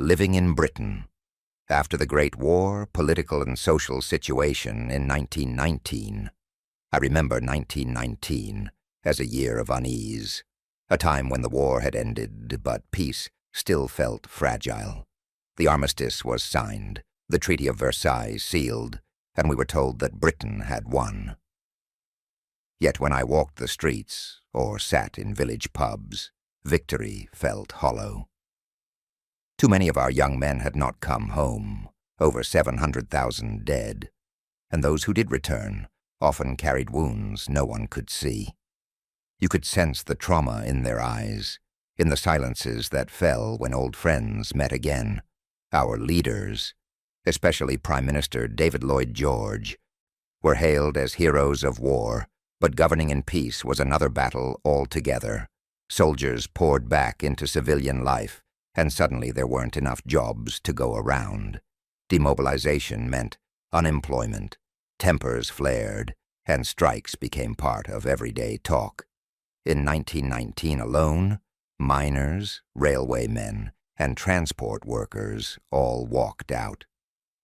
Living in Britain. After the Great War, political and social situation in 1919. I remember 1919 as a year of unease, a time when the war had ended, but peace still felt fragile. The armistice was signed, the Treaty of Versailles sealed, and we were told that Britain had won. Yet when I walked the streets or sat in village pubs, victory felt hollow. Too many of our young men had not come home, over 700,000 dead, and those who did return often carried wounds no one could see. You could sense the trauma in their eyes, in the silences that fell when old friends met again. Our leaders, especially Prime Minister David Lloyd George, were hailed as heroes of war, but governing in peace was another battle altogether. Soldiers poured back into civilian life, and suddenly there weren't enough jobs to go around. Demobilization meant unemployment, tempers flared, and strikes became part of everyday talk. In 1919 alone, miners, railwaymen, and transport workers all walked out.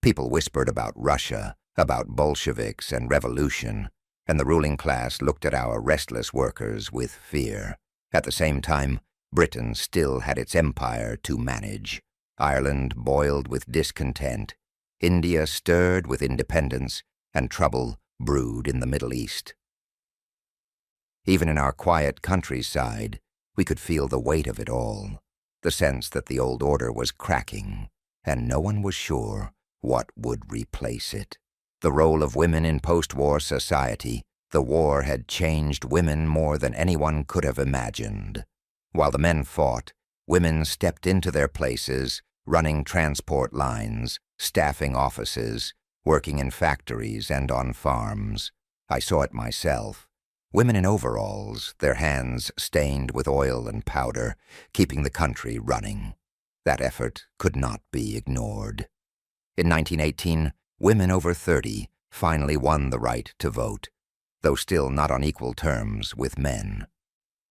People whispered about Russia, about Bolsheviks and revolution, and the ruling class looked at our restless workers with fear. At the same time, Britain still had its empire to manage. Ireland boiled with discontent. India stirred with independence, and trouble brewed in the Middle East. Even in our quiet countryside, we could feel the weight of it all, the sense that the old order was cracking, and no one was sure what would replace it. The role of women in post-war society, the war had changed women more than anyone could have imagined. While the men fought, women stepped into their places, running transport lines, staffing offices, working in factories and on farms. I saw it myself. Women in overalls, their hands stained with oil and powder, keeping the country running. That effort could not be ignored. In 1918, women over 30 finally won the right to vote, though still not on equal terms with men.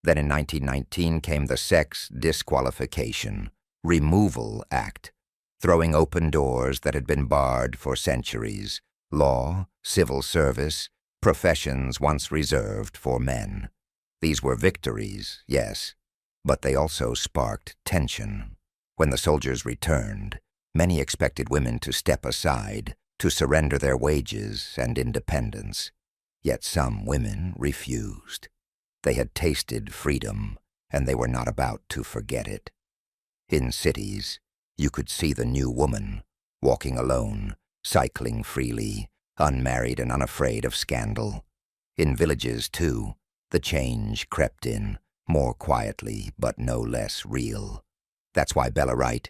Then in 1919 came the Sex Disqualification Removal Act, throwing open doors that had been barred for centuries. Law, civil service, professions once reserved for men. These were victories, yes, but they also sparked tension. When the soldiers returned, many expected women to step aside, to surrender their wages and independence. Yet some women refused. They had tasted freedom, and they were not about to forget it. In cities, you could see the new woman, walking alone, cycling freely, unmarried and unafraid of scandal. In villages, too, the change crept in, more quietly but no less real. That's why Bella Wright,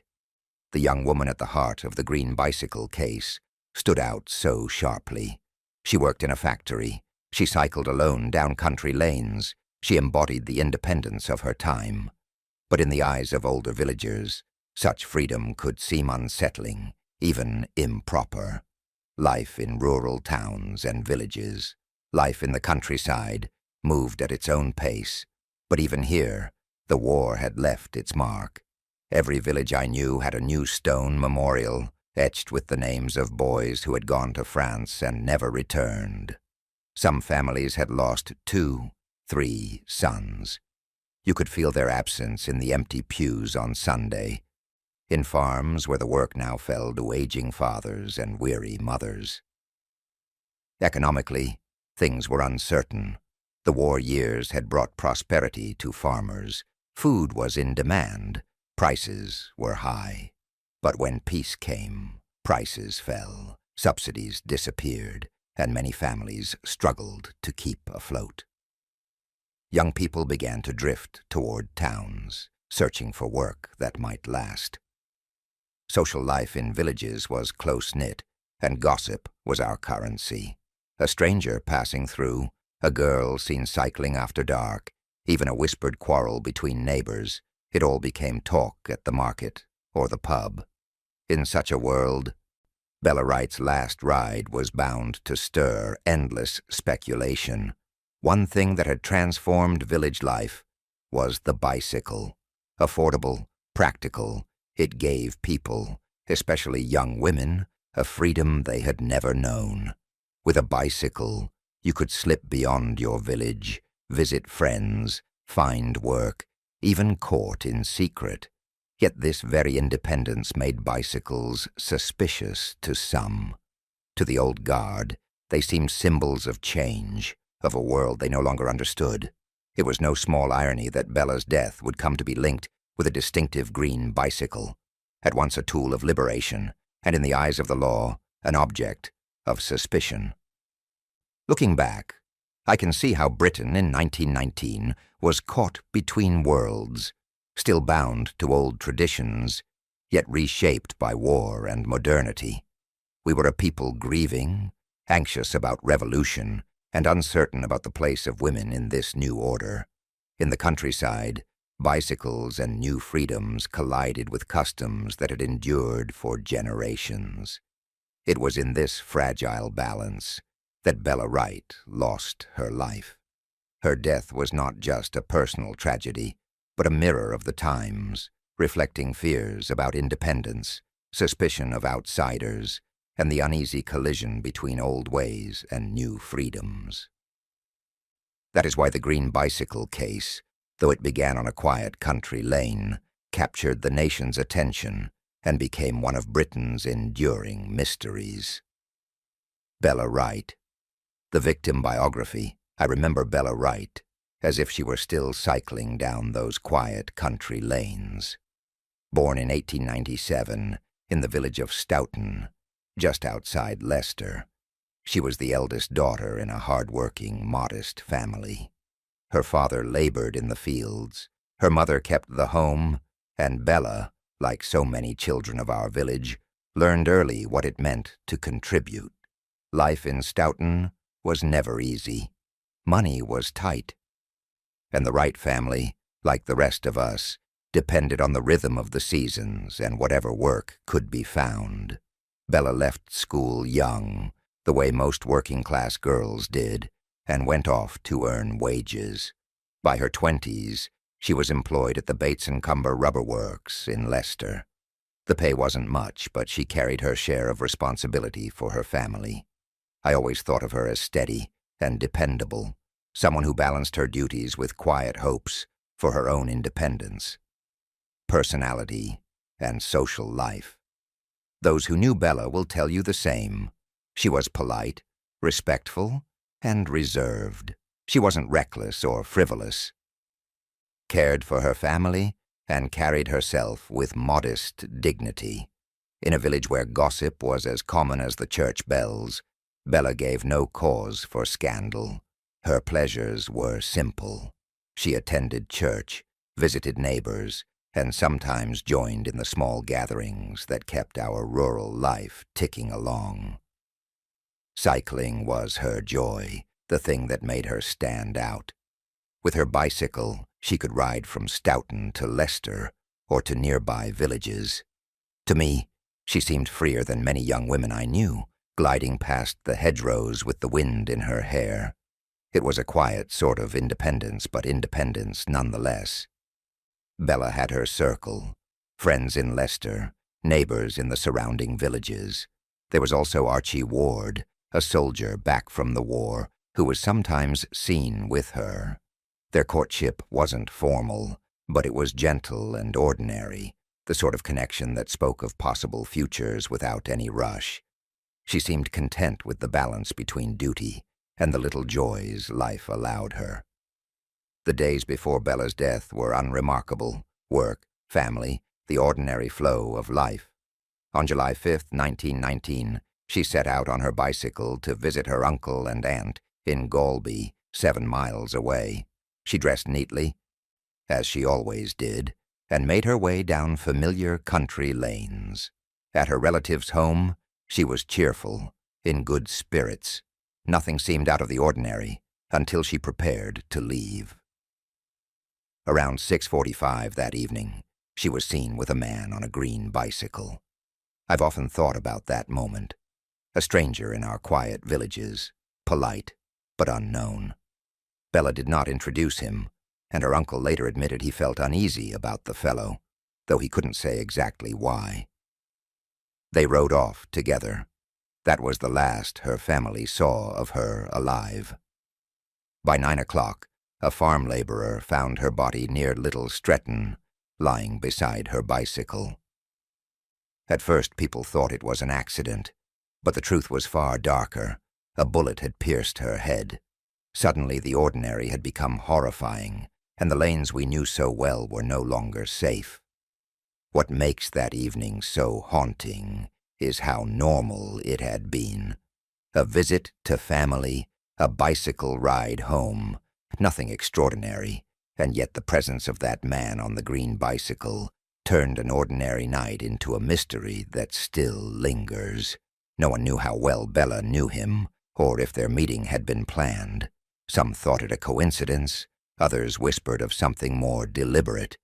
the young woman at the heart of the green bicycle case, stood out so sharply. She worked in a factory. She cycled alone down country lanes. She embodied the independence of her time. But in the eyes of older villagers, such freedom could seem unsettling, even improper. Life in rural towns and villages, life in the countryside, moved at its own pace. But even here, the war had left its mark. Every village I knew had a new stone memorial, etched with the names of boys who had gone to France and never returned. Some families had lost 2, 3 sons. You could feel their absence in the empty pews on Sunday, in farms where the work now fell to aging fathers and weary mothers. Economically, things were uncertain. The war years had brought prosperity to farmers. Food was in demand. Prices were high. But when peace came, prices fell, subsidies disappeared, and many families struggled to keep afloat. Young people began to drift toward towns, searching for work that might last. Social life in villages was close-knit, and gossip was our currency. A stranger passing through, a girl seen cycling after dark, even a whispered quarrel between neighbors, it all became talk at the market or the pub. In such a world, Bella Wright's last ride was bound to stir endless speculation. One thing that had transformed village life was the bicycle. Affordable, practical, It gave people, especially young women, a freedom they had never known. With a bicycle, you could slip beyond your village, visit friends, find work, even court in secret. Yet this very independence made bicycles suspicious to some. To the old guard, they seemed symbols of change, of a world they no longer understood. It was no small irony that Bella's death would come to be linked with a distinctive green bicycle, at once a tool of liberation, and in the eyes of the law, an object of suspicion. Looking back, I can see how Britain in 1919 was caught between worlds, still bound to old traditions, yet reshaped by war and modernity. We were a people grieving, anxious about revolution, and uncertain about the place of women in this new order. In the countryside, bicycles and new freedoms collided with customs that had endured for generations. It was in this fragile balance that Bella Wright lost her life. Her death was not just a personal tragedy, but a mirror of the times, reflecting fears about independence, suspicion of outsiders, and the uneasy collision between old ways and new freedoms. That is why the green bicycle case, though it began on a quiet country lane, captured the nation's attention and became one of Britain's enduring mysteries. Bella Wright. The victim biography, I remember Bella Wright as if she were still cycling down those quiet country lanes. Born in 1897 in the village of Stoughton, just outside Leicester, she was the eldest daughter in a hard-working, modest family. Her father labored in the fields, her mother kept the home, and Bella, like so many children of our village, learned early what it meant to contribute. Life in Stoughton was never easy. Money was tight. And the Wright family, like the rest of us, depended on the rhythm of the seasons and whatever work could be found. Bella left school young, the way most working-class girls did, and went off to earn wages. By her 20s, she was employed at the Bates & Cumber Rubber Works in Leicester. The pay wasn't much, but she carried her share of responsibility for her family. I always thought of her as steady and dependable, someone who balanced her duties with quiet hopes for her own independence, personality, and social life. Those who knew Bella will tell you the same. She was polite, respectful, and reserved. She wasn't reckless or frivolous. Cared for her family and carried herself with modest dignity. In a village where gossip was as common as the church bells, Bella gave no cause for scandal. Her pleasures were simple. She attended church, visited neighbors, and sometimes joined in the small gatherings that kept our rural life ticking along. Cycling was her joy, the thing that made her stand out. With her bicycle, she could ride from Stoughton to Leicester or to nearby villages. To me, she seemed freer than many young women I knew, gliding past the hedgerows with the wind in her hair. It was a quiet sort of independence, but independence nonetheless. Bella had her circle, friends in Leicester, neighbors in the surrounding villages. There was also Archie Ward, a soldier back from the war, who was sometimes seen with her. Their courtship wasn't formal, but it was gentle and ordinary, the sort of connection that spoke of possible futures without any rush. She seemed content with the balance between duty and the little joys life allowed her. The days before Bella's death were unremarkable: work, family, the ordinary flow of life. On July 5, 1919, she set out on her bicycle to visit her uncle and aunt in Galby, 7 miles away. She dressed neatly, as she always did, and made her way down familiar country lanes. At her relative's home, she was cheerful, in good spirits. Nothing seemed out of the ordinary until she prepared to leave. Around 6:45 that evening, she was seen with a man on a green bicycle. I've often thought about that moment. A stranger in our quiet villages, polite but unknown. Bella did not introduce him, and her uncle later admitted he felt uneasy about the fellow. though he couldn't say exactly why. They rode off together. That was the last her family saw of her alive. By 9 o'clock, a farm laborer found her body near Little Stretton, lying beside her bicycle. At first, people thought it was an accident, but the truth was far darker. A bullet had pierced her head. Suddenly, the ordinary had become horrifying, and the lanes we knew so well were no longer safe. What makes that evening so haunting is how normal it had been. A visit to family, a bicycle ride home, nothing extraordinary, and yet the presence of that man on the green bicycle turned an ordinary night into a mystery that still lingers. No one knew how well Bella knew him, or if their meeting had been planned. Some thought it a coincidence, others whispered of something more deliberate.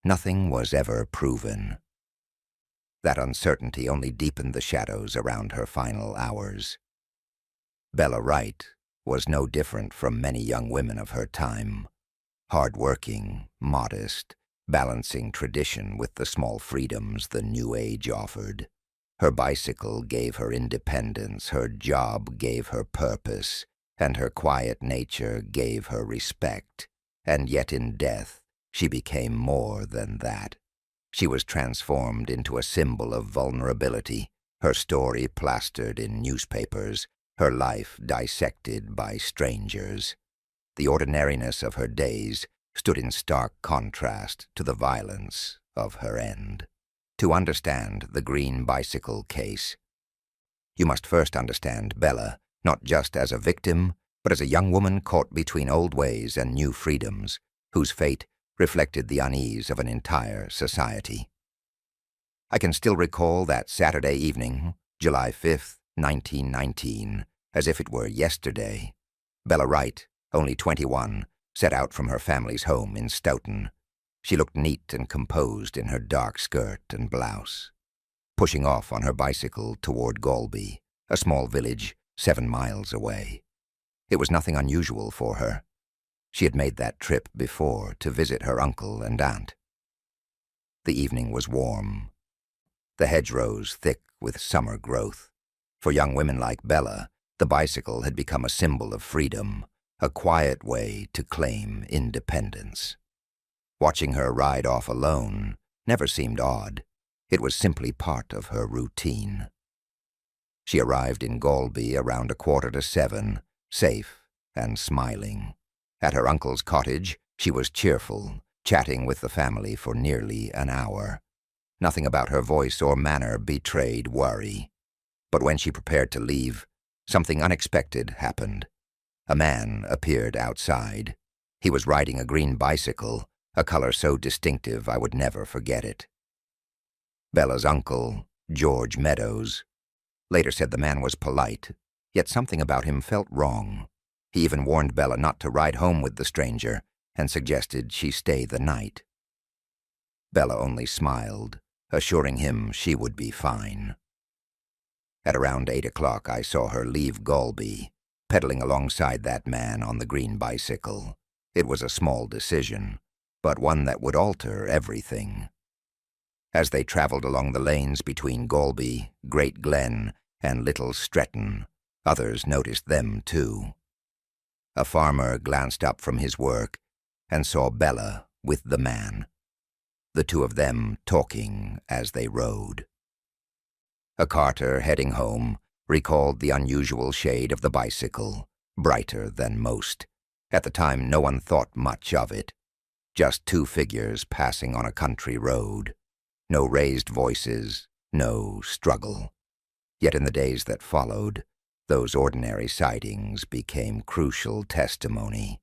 Nothing was ever proven. That uncertainty only deepened the shadows around her final hours. Bella Wright was no different from many young women of her time. Hard-working, modest, balancing tradition with the small freedoms the new age offered. Her bicycle gave her independence, her job gave her purpose, and her quiet nature gave her respect. And yet in death, she became more than that. She was transformed into a symbol of vulnerability, her story plastered in newspapers, her life dissected by strangers. The ordinariness of her days stood in stark contrast to the violence of her end. To understand the green bicycle case, you must first understand Bella, not just as a victim, but as a young woman caught between old ways and new freedoms, whose fate reflected the unease of an entire society. I can still recall that Saturday evening, July 5th, 1919, as if it were yesterday. Bella Wright, only 21, set out from her family's home in Stoughton. She looked neat and composed in her dark skirt and blouse, pushing off on her bicycle toward Galby, a small village 7 miles away. It was nothing unusual for her. She had made that trip before to visit her uncle and aunt. The evening was warm, the hedgerows thick with summer growth. For young women like Bella, the bicycle had become a symbol of freedom, a quiet way to claim independence. Watching her ride off alone never seemed odd. It was simply part of her routine. She arrived in Galby around 6:45, safe and smiling. At her uncle's cottage, she was cheerful, chatting with the family for nearly an hour. Nothing about her voice or manner betrayed worry. But when she prepared to leave, something unexpected happened. A man appeared outside. He was riding a green bicycle, a color so distinctive I would never forget it. Bella's uncle, George Meadows, later said the man was polite, yet something about him felt wrong. He even warned Bella not to ride home with the stranger and suggested she stay the night. Bella only smiled, assuring him she would be fine. At around 8 o'clock, I saw her leave Galby, pedaling alongside that man on the green bicycle. It was a small decision, but one that would alter everything. As they traveled along the lanes between Galby, Great Glen, and Little Stretton, others noticed them too. A farmer glanced up from his work and saw Bella with the man, the two of them talking as they rode. A carter heading home recalled the unusual shade of the bicycle, brighter than most. At the time, no one thought much of it. Just two figures passing on a country road. No raised voices, no struggle. Yet in the days that followed, those ordinary sightings became crucial testimony.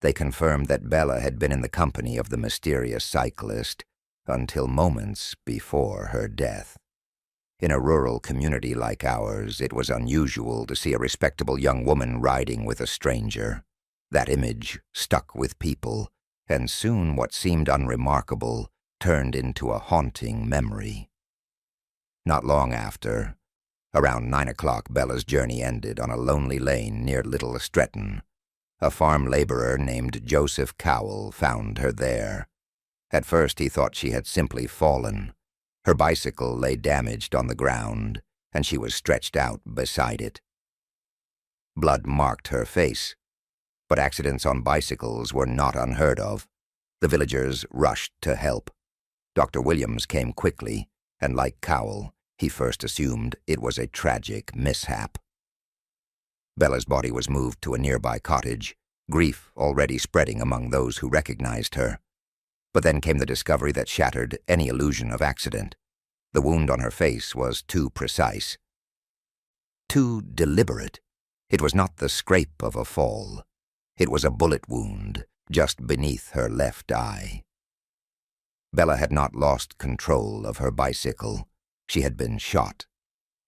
They confirmed that Bella had been in the company of the mysterious cyclist until moments before her death. In a rural community like ours, it was unusual to see a respectable young woman riding with a stranger. That image stuck with people, and soon what seemed unremarkable turned into a haunting memory. Not long after, around 9 o'clock, Bella's journey ended on a lonely lane near Little Stretton. A farm laborer named Joseph Cowell found her there. At first he thought she had simply fallen. Her bicycle lay damaged on the ground, and she was stretched out beside it. Blood marked her face, but accidents on bicycles were not unheard of. The villagers rushed to help. Dr. Williams came quickly, and like Cowell, he first assumed it was a tragic mishap. Bella's body was moved to a nearby cottage, grief already spreading among those who recognized her. But then came the discovery that shattered any illusion of accident. The wound on her face was too precise, too deliberate. It was not the scrape of a fall. It was a bullet wound just beneath her left eye. Bella had not lost control of her bicycle. She had been shot.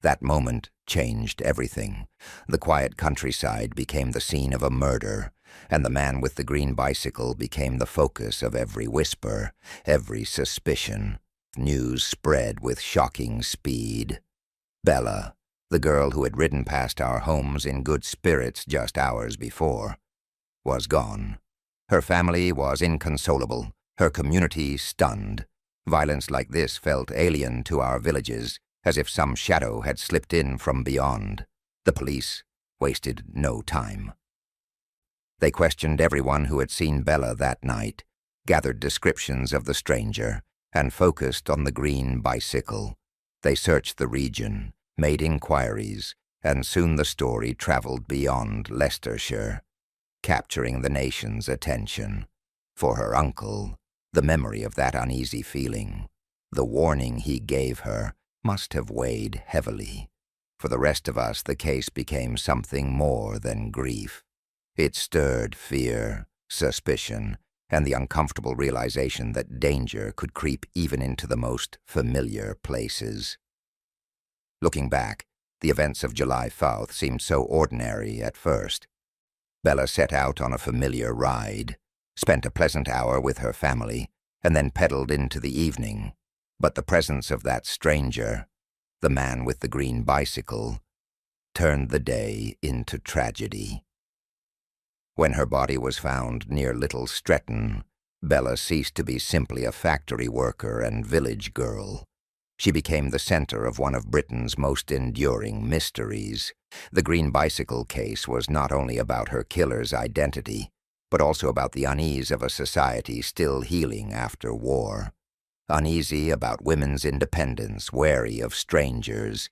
That moment changed everything. The quiet countryside became the scene of a murder, and the man with the green bicycle became the focus of every whisper, every suspicion. News spread with shocking speed. Bella, the girl who had ridden past our homes in good spirits just hours before, was gone. Her family was inconsolable, her community stunned. Violence like this felt alien to our villages, as if some shadow had slipped in from beyond. The police wasted no time. They questioned everyone who had seen Bella that night, gathered descriptions of the stranger, and focused on the green bicycle. They searched the region, made inquiries, and soon the story traveled beyond Leicestershire, capturing the nation's attention. For her uncle, the memory of that uneasy feeling, the warning he gave her, must have weighed heavily. For the rest of us, the case became something more than grief. It stirred fear, suspicion, and the uncomfortable realization that danger could creep even into the most familiar places. Looking back, the events of July 4th seemed so ordinary at first. Bella set out on a familiar ride, spent a pleasant hour with her family, and then pedaled into the evening. But the presence of that stranger, the man with the green bicycle, turned the day into tragedy. When her body was found near Little Stretton, Bella ceased to be simply a factory worker and village girl. She became the center of one of Britain's most enduring mysteries. The green bicycle case was not only about her killer's identity, but also about the unease of a society still healing after war. Uneasy about women's independence, wary of strangers,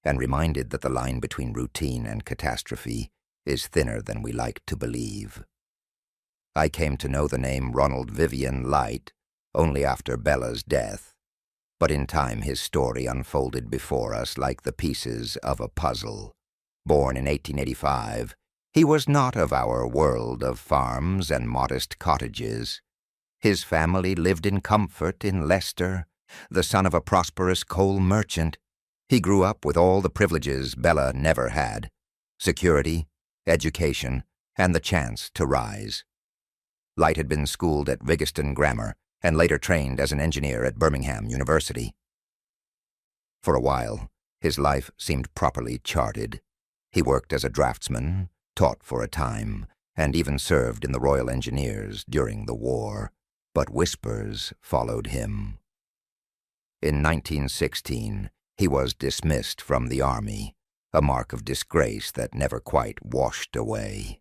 and reminded that the line between routine and catastrophe is thinner than we like to believe. I came to know the name Ronald Light only after Bella's death, but in time his story unfolded before us like the pieces of a puzzle. Born in 1885, he was not of our world of farms and modest cottages. His family lived in comfort in Leicester, the son of a prosperous coal merchant. He grew up with all the privileges Bella never had: security, education, and the chance to rise. Light had been schooled at Vigaston Grammar and later trained as an engineer at Birmingham University. For a while, his life seemed properly charted. He worked as a draftsman, taught for a time, and even served in the Royal Engineers during the war. But whispers followed him. In 1916, he was dismissed from the army, a mark of disgrace that never quite washed away.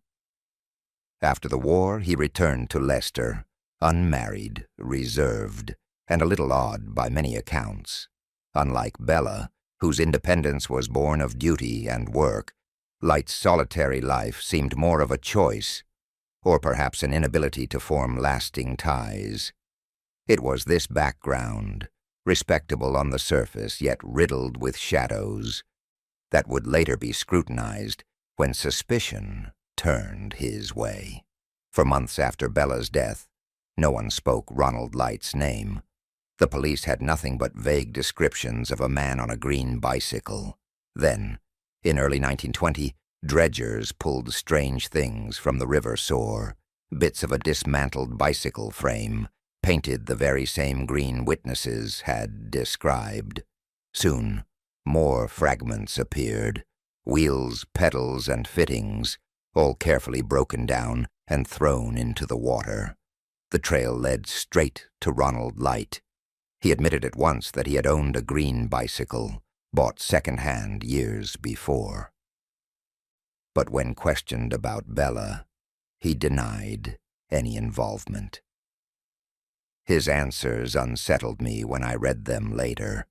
After the war, he returned to Leicester, unmarried, reserved, and a little odd by many accounts. Unlike Bella, whose independence was born of duty and work, Light's solitary life seemed more of a choice, or perhaps an inability to form lasting ties. It was this background, respectable on the surface yet riddled with shadows, that would later be scrutinized when suspicion turned his way. For months after Bella's death, no one spoke Ronald Light's name. The police had nothing but vague descriptions of a man on a green bicycle. Then, in early 1920, dredgers pulled strange things from the river Soar. Bits of a dismantled bicycle frame, painted the very same green witnesses had described. Soon, more fragments appeared, wheels, pedals, and fittings, all carefully broken down and thrown into the water. The trail led straight to Ronald Light. He admitted at once that he had owned a green bicycle, bought second-hand years before. But when questioned about Bella, he denied any involvement. His answers unsettled me when I read them later.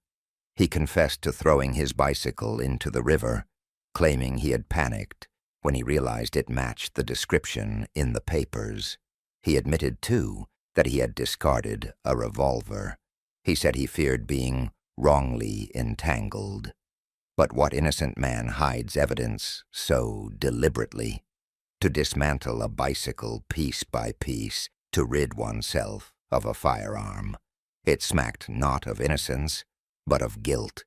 He confessed to throwing his bicycle into the river, claiming he had panicked when he realized it matched the description in the papers. He admitted, too, that he had discarded a revolver. He said he feared being wrongly entangled. But what innocent man hides evidence so deliberately? To dismantle a bicycle piece by piece, to rid oneself of a firearm. It smacked not of innocence, but of guilt.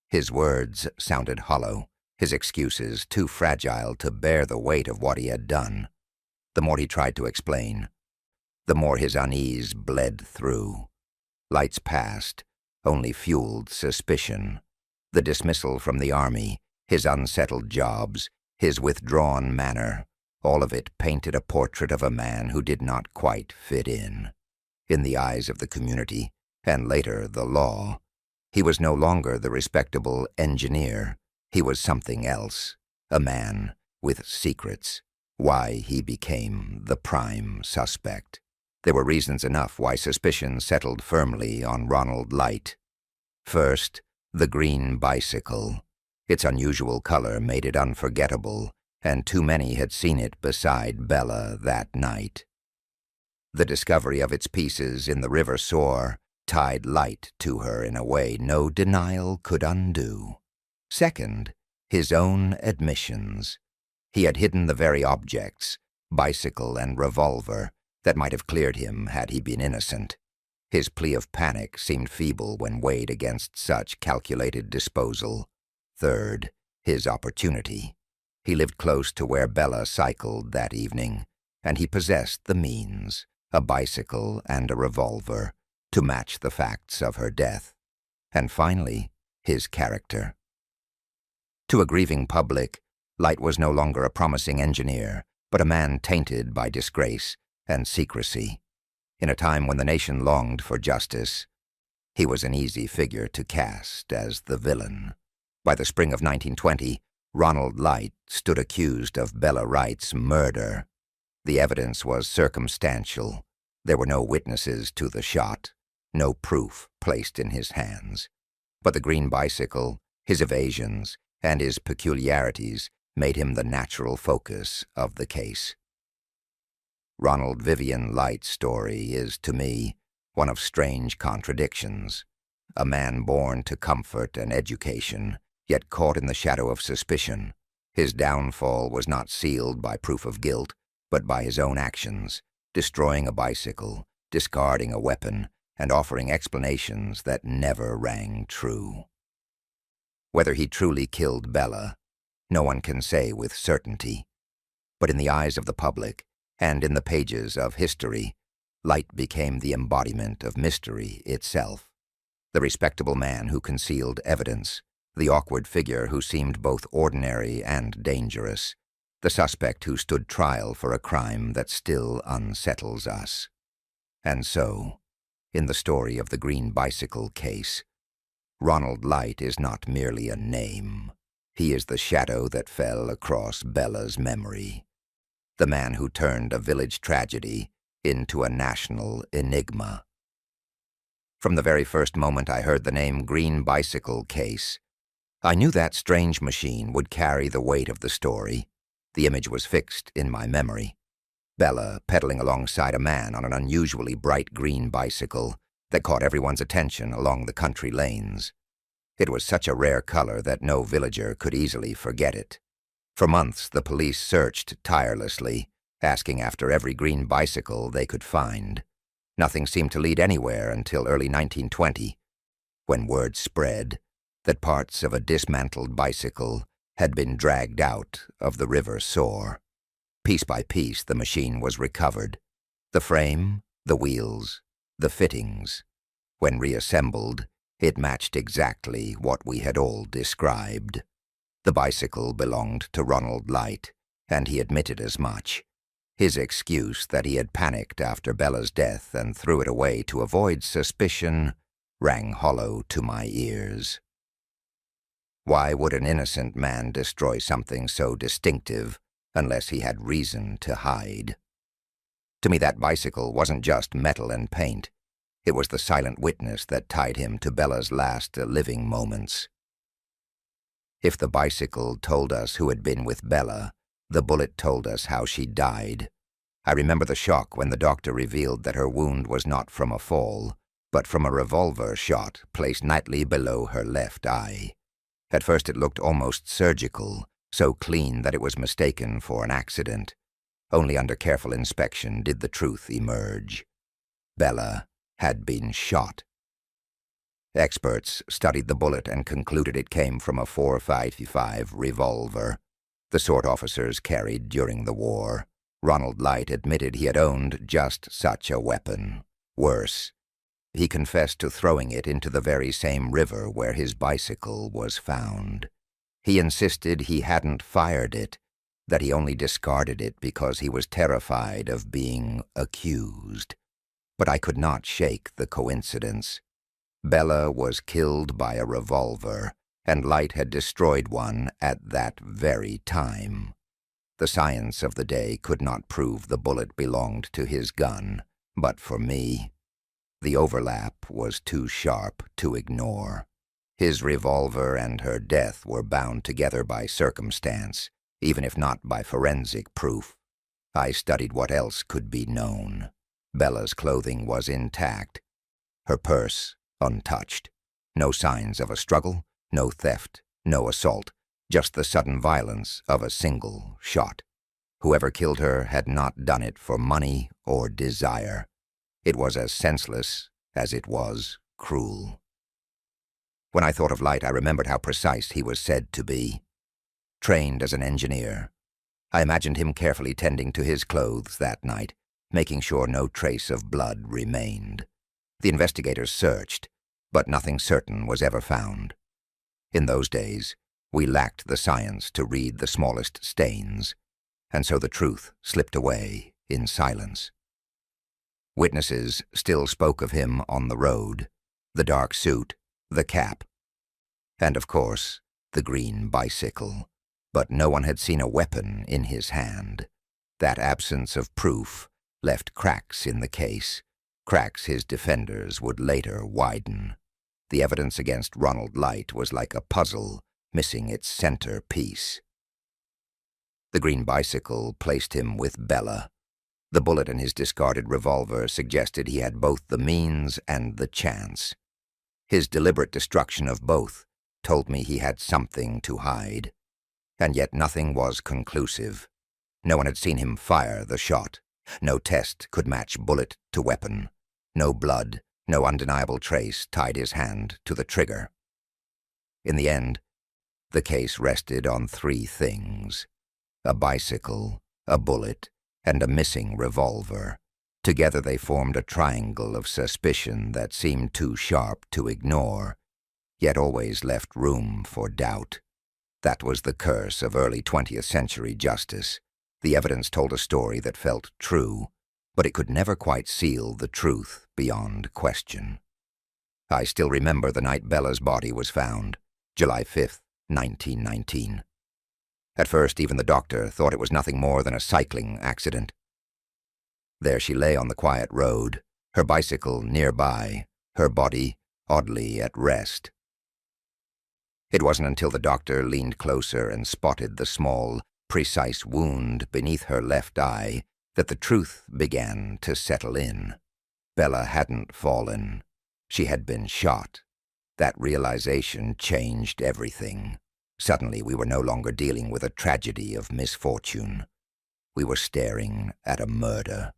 His words sounded hollow, his excuses too fragile to bear the weight of what he had done. The more he tried to explain, the more his unease bled through. Light's past only fueled suspicion. The dismissal from the army, his unsettled jobs, his withdrawn manner, all of it painted a portrait of a man who did not quite fit in. In the eyes of the community, and later the law, he was no longer the respectable engineer. He was something else, a man with secrets. Why he became the prime suspect. There were reasons enough why suspicion settled firmly on Ronald Light. First, the green bicycle. Its unusual color made it unforgettable, and too many had seen it beside Bella that night. The discovery of its pieces in the River Soar tied Light to her in a way no denial could undo. Second, his own admissions. He had hidden the very objects, bicycle and revolver, that might have cleared him had he been innocent. His plea of panic seemed feeble when weighed against such calculated disposal. Third, his opportunity. He lived close to where Bella cycled that evening, and he possessed the means, a bicycle and a revolver, to match the facts of her death. And finally, his character. To a grieving public, Light was no longer a promising engineer, but a man tainted by disgrace and secrecy. In a time when the nation longed for justice, he was an easy figure to cast as the villain. By the spring of 1920, Ronald Light stood accused of Bella Wright's murder. The evidence was circumstantial. There were no witnesses to the shot, no proof placed in his hands. But the green bicycle, his evasions, and his peculiarities made him the natural focus of the case. Ronald Vivian Light's story is, to me, one of strange contradictions. A man born to comfort and education, yet caught in the shadow of suspicion. His downfall was not sealed by proof of guilt, but by his own actions, destroying a bicycle, discarding a weapon, and offering explanations that never rang true. Whether he truly killed Bella, no one can say with certainty. But in the eyes of the public, and in the pages of history, Light became the embodiment of mystery itself. The respectable man who concealed evidence, the awkward figure who seemed both ordinary and dangerous, the suspect who stood trial for a crime that still unsettles us. And so, in the story of the green bicycle case, Ronald Light is not merely a name. He is the shadow that fell across Bella's memory. The man who turned a village tragedy into a national enigma. From the very first moment I heard the name Green Bicycle Case, I knew that strange machine would carry the weight of the story. The image was fixed in my memory. Bella pedaling alongside a man on an unusually bright green bicycle that caught everyone's attention along the country lanes. It was such a rare color that no villager could easily forget it. For months, the police searched tirelessly, asking after every green bicycle they could find. Nothing seemed to lead anywhere until early 1920, when word spread that parts of a dismantled bicycle had been dragged out of the River Soar. Piece by piece, the machine was recovered. The frame, the wheels, the fittings. When reassembled, it matched exactly what we had all described. The bicycle belonged to Ronald Light, and he admitted as much. His excuse that he had panicked after Bella's death and threw it away to avoid suspicion rang hollow to my ears. Why would an innocent man destroy something so distinctive unless he had reason to hide? To me, that bicycle wasn't just metal and paint. It was the silent witness that tied him to Bella's last living moments. If the bicycle told us who had been with Bella, the bullet told us how she died. I remember the shock when the doctor revealed that her wound was not from a fall, but from a revolver shot placed nightly below her left eye. At first it looked almost surgical, so clean that it was mistaken for an accident. Only under careful inspection did the truth emerge. Bella had been shot. Experts studied the bullet and concluded it came from a .455 revolver, the sort officers carried during the war. Ronald Light admitted he had owned just such a weapon. Worse, he confessed to throwing it into the very same river where his bicycle was found. He insisted he hadn't fired it, that he only discarded it because he was terrified of being accused. But I could not shake the coincidence. Bella was killed by a revolver, and Light had destroyed one at that very time. The science of the day could not prove the bullet belonged to his gun, but for me, the overlap was too sharp to ignore. His revolver and her death were bound together by circumstance, even if not by forensic proof. I studied what else could be known. Bella's clothing was intact, her purse untouched. No signs of a struggle, no theft, no assault, just the sudden violence of a single shot. Whoever killed her had not done it for money or desire. It was as senseless as it was cruel. When I thought of Light, I remembered how precise he was said to be. Trained as an engineer, I imagined him carefully tending to his clothes that night, making sure no trace of blood remained. The investigators searched, but nothing certain was ever found. In those days, we lacked the science to read the smallest stains, and so the truth slipped away in silence. Witnesses still spoke of him on the road, the dark suit, the cap, and of course, the green bicycle. But no one had seen a weapon in his hand. That absence of proof left cracks in the case, cracks his defenders would later widen. The evidence against Ronald Light was like a puzzle, missing its center piece. The green bicycle placed him with Bella. The bullet in his discarded revolver suggested he had both the means and the chance. His deliberate destruction of both told me he had something to hide. And yet nothing was conclusive. No one had seen him fire the shot. No test could match bullet to weapon. No blood, no undeniable trace tied his hand to the trigger. In the end, the case rested on three things: a bicycle, a bullet, and a missing revolver. Together they formed a triangle of suspicion that seemed too sharp to ignore, yet always left room for doubt. That was the curse of early 20th century justice. The evidence told a story that felt true, but it could never quite seal the truth beyond question. I still remember the night Bella's body was found, July 5th, 1919. At first, even the doctor thought it was nothing more than a cycling accident. There she lay on the quiet road, her bicycle nearby, her body oddly at rest. It wasn't until the doctor leaned closer and spotted the small, precise wound beneath her left eye that the truth began to settle in. Bella hadn't fallen. She had been shot. That realization changed everything. Suddenly, we were no longer dealing with a tragedy of misfortune. We were staring at a murder.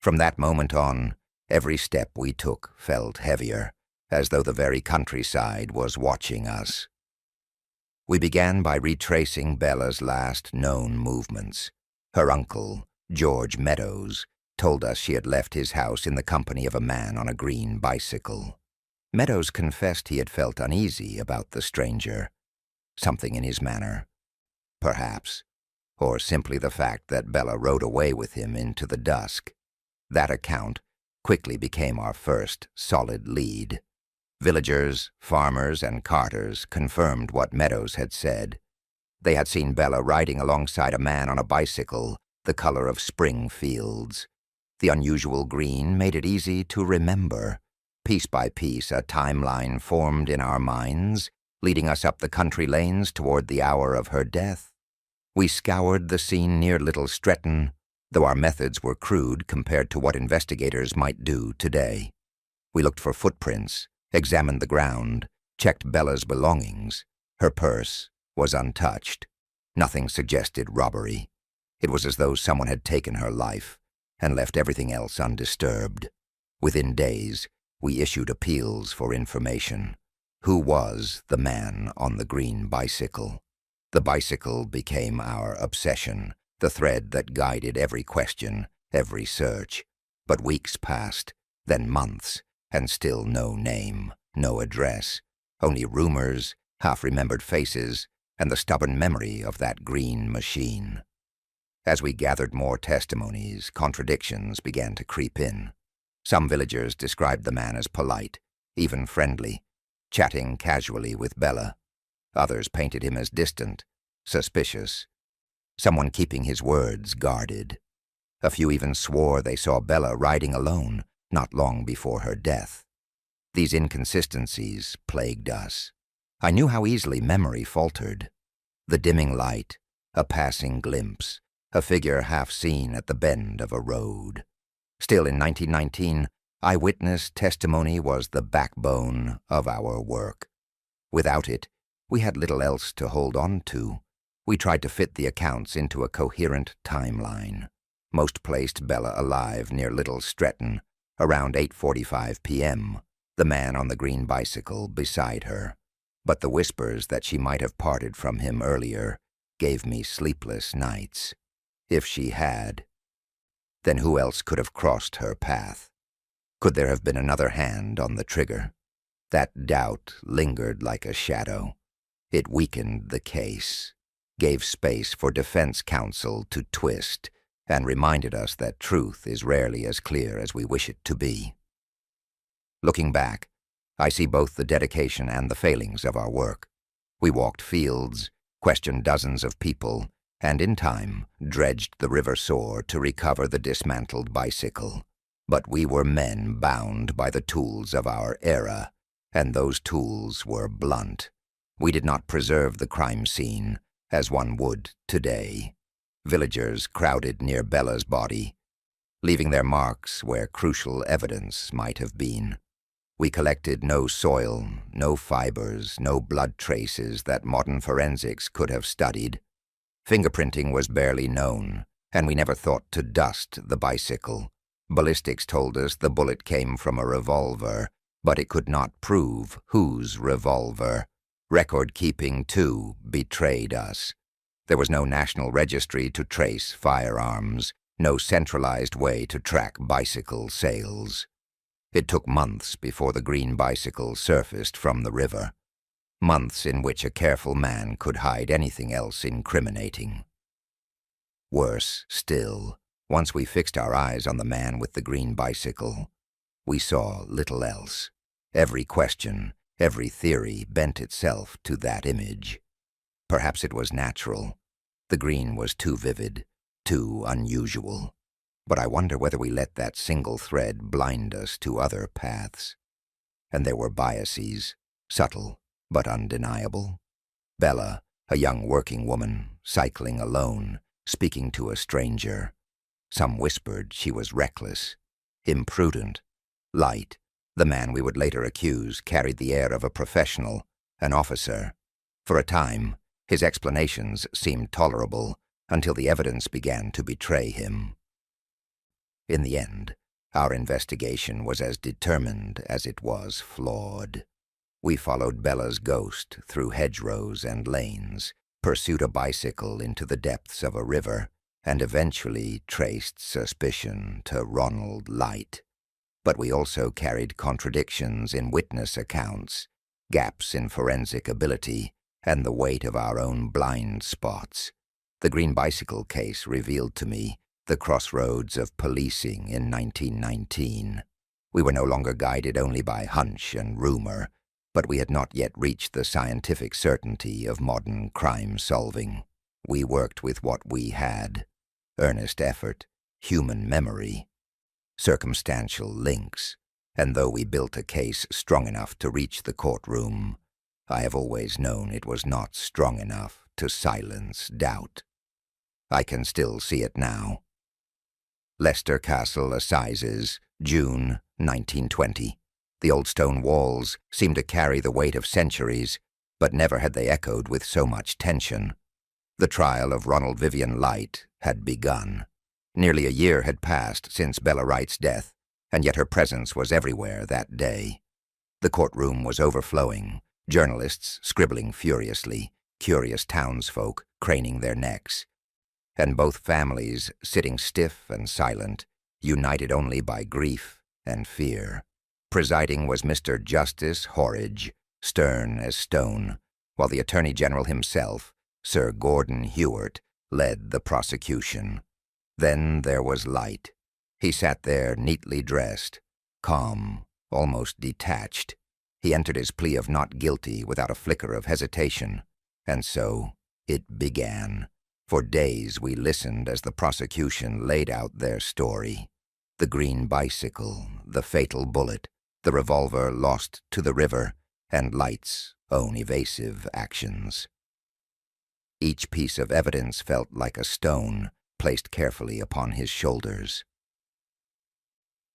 From that moment on, every step we took felt heavier, as though the very countryside was watching us. We began by retracing Bella's last known movements. Her uncle, George Meadows, told us she had left his house in the company of a man on a green bicycle. Meadows confessed he had felt uneasy about the stranger. Something in his manner, perhaps, or simply the fact that Bella rode away with him into the dusk. That account quickly became our first solid lead. Villagers, farmers, and carters confirmed what Meadows had said. They had seen Bella riding alongside a man on a bicycle, the color of spring fields. The unusual green made it easy to remember. Piece by piece, a timeline formed in our minds, leading us up the country lanes toward the hour of her death. We scoured the scene near Little Stretton, though our methods were crude compared to what investigators might do today. We looked for footprints, examined the ground, checked Bella's belongings. Her purse was untouched. Nothing suggested robbery. It was as though someone had taken her life and left everything else undisturbed. Within days, we issued appeals for information. Who was the man on the green bicycle? The bicycle became our obsession, the thread that guided every question, every search. But weeks passed, then months, and still no name, no address, only rumors, half-remembered faces, and the stubborn memory of that green machine. As we gathered more testimonies, contradictions began to creep in. Some villagers described the man as polite, even friendly, chatting casually with Bella. Others painted him as distant, suspicious, someone keeping his words guarded. A few even swore they saw Bella riding alone not long before her death. These inconsistencies plagued us. I knew how easily memory faltered. The dimming light, a passing glimpse, a figure half seen at the bend of a road. Still, in 1919, eyewitness testimony was the backbone of our work. Without it, we had little else to hold on to. We tried to fit the accounts into a coherent timeline. Most placed Bella alive near Little Stretton, around 8:45 p.m., the man on the green bicycle beside her. But the whispers that she might have parted from him earlier gave me sleepless nights. If she had, then who else could have crossed her path? Could there have been another hand on the trigger? That doubt lingered like a shadow. It weakened the case, gave space for defense counsel to twist, and reminded us that truth is rarely as clear as we wish it to be. Looking back, I see both the dedication and the failings of our work. We walked fields, questioned dozens of people, and in time dredged the River Soar to recover the dismantled bicycle. But we were men bound by the tools of our era, and those tools were blunt. We did not preserve the crime scene as one would today. Villagers crowded near Bella's body, leaving their marks where crucial evidence might have been. We collected no soil, no fibers, no blood traces that modern forensics could have studied. Fingerprinting was barely known, and we never thought to dust the bicycle. Ballistics told us the bullet came from a revolver, but it could not prove whose revolver. Record-keeping, too, betrayed us. There was no national registry to trace firearms, no centralized way to track bicycle sales. It took months before the green bicycle surfaced from the river. Months in which a careful man could hide anything else incriminating. Worse still, once we fixed our eyes on the man with the green bicycle, we saw little else. Every question, every theory bent itself to that image. Perhaps it was natural. The green was too vivid, too unusual. But I wonder whether we let that single thread blind us to other paths. And there were biases, subtle but undeniable. Bella, a young working woman, cycling alone, speaking to a stranger. Some whispered she was reckless, imprudent. Light, the man we would later accuse, carried the air of a professional, an officer. For a time, his explanations seemed tolerable until the evidence began to betray him. In the end, our investigation was as determined as it was flawed. We followed Bella's ghost through hedgerows and lanes, pursued a bicycle into the depths of a river, and eventually traced suspicion to Ronald Light. But we also carried contradictions in witness accounts, gaps in forensic ability, and the weight of our own blind spots. The green bicycle case revealed to me the crossroads of policing in 1919. We were no longer guided only by hunch and rumor, but we had not yet reached the scientific certainty of modern crime solving. We worked with what we had: earnest effort, human memory, circumstantial links, and though we built a case strong enough to reach the courtroom, I have always known it was not strong enough to silence doubt. I can still see it now. Leicester Castle Assizes, June 1920. The old stone walls seemed to carry the weight of centuries, but never had they echoed with so much tension. The trial of Ronald Light had begun. Nearly a year had passed since Bella Wright's death, and yet her presence was everywhere that day. The courtroom was overflowing, journalists scribbling furiously, curious townsfolk craning their necks, and both families sitting stiff and silent, united only by grief and fear. Presiding was Mr. Justice Horridge, stern as stone, while the Attorney General himself, Sir Gordon Hewart, led the prosecution. Then there was Light. He sat there neatly dressed, calm, almost detached. He entered his plea of not guilty without a flicker of hesitation, and so it began. For days we listened as the prosecution laid out their story. The green bicycle, the fatal bullet, the revolver lost to the river, and Light's own evasive actions. Each piece of evidence felt like a stone placed carefully upon his shoulders.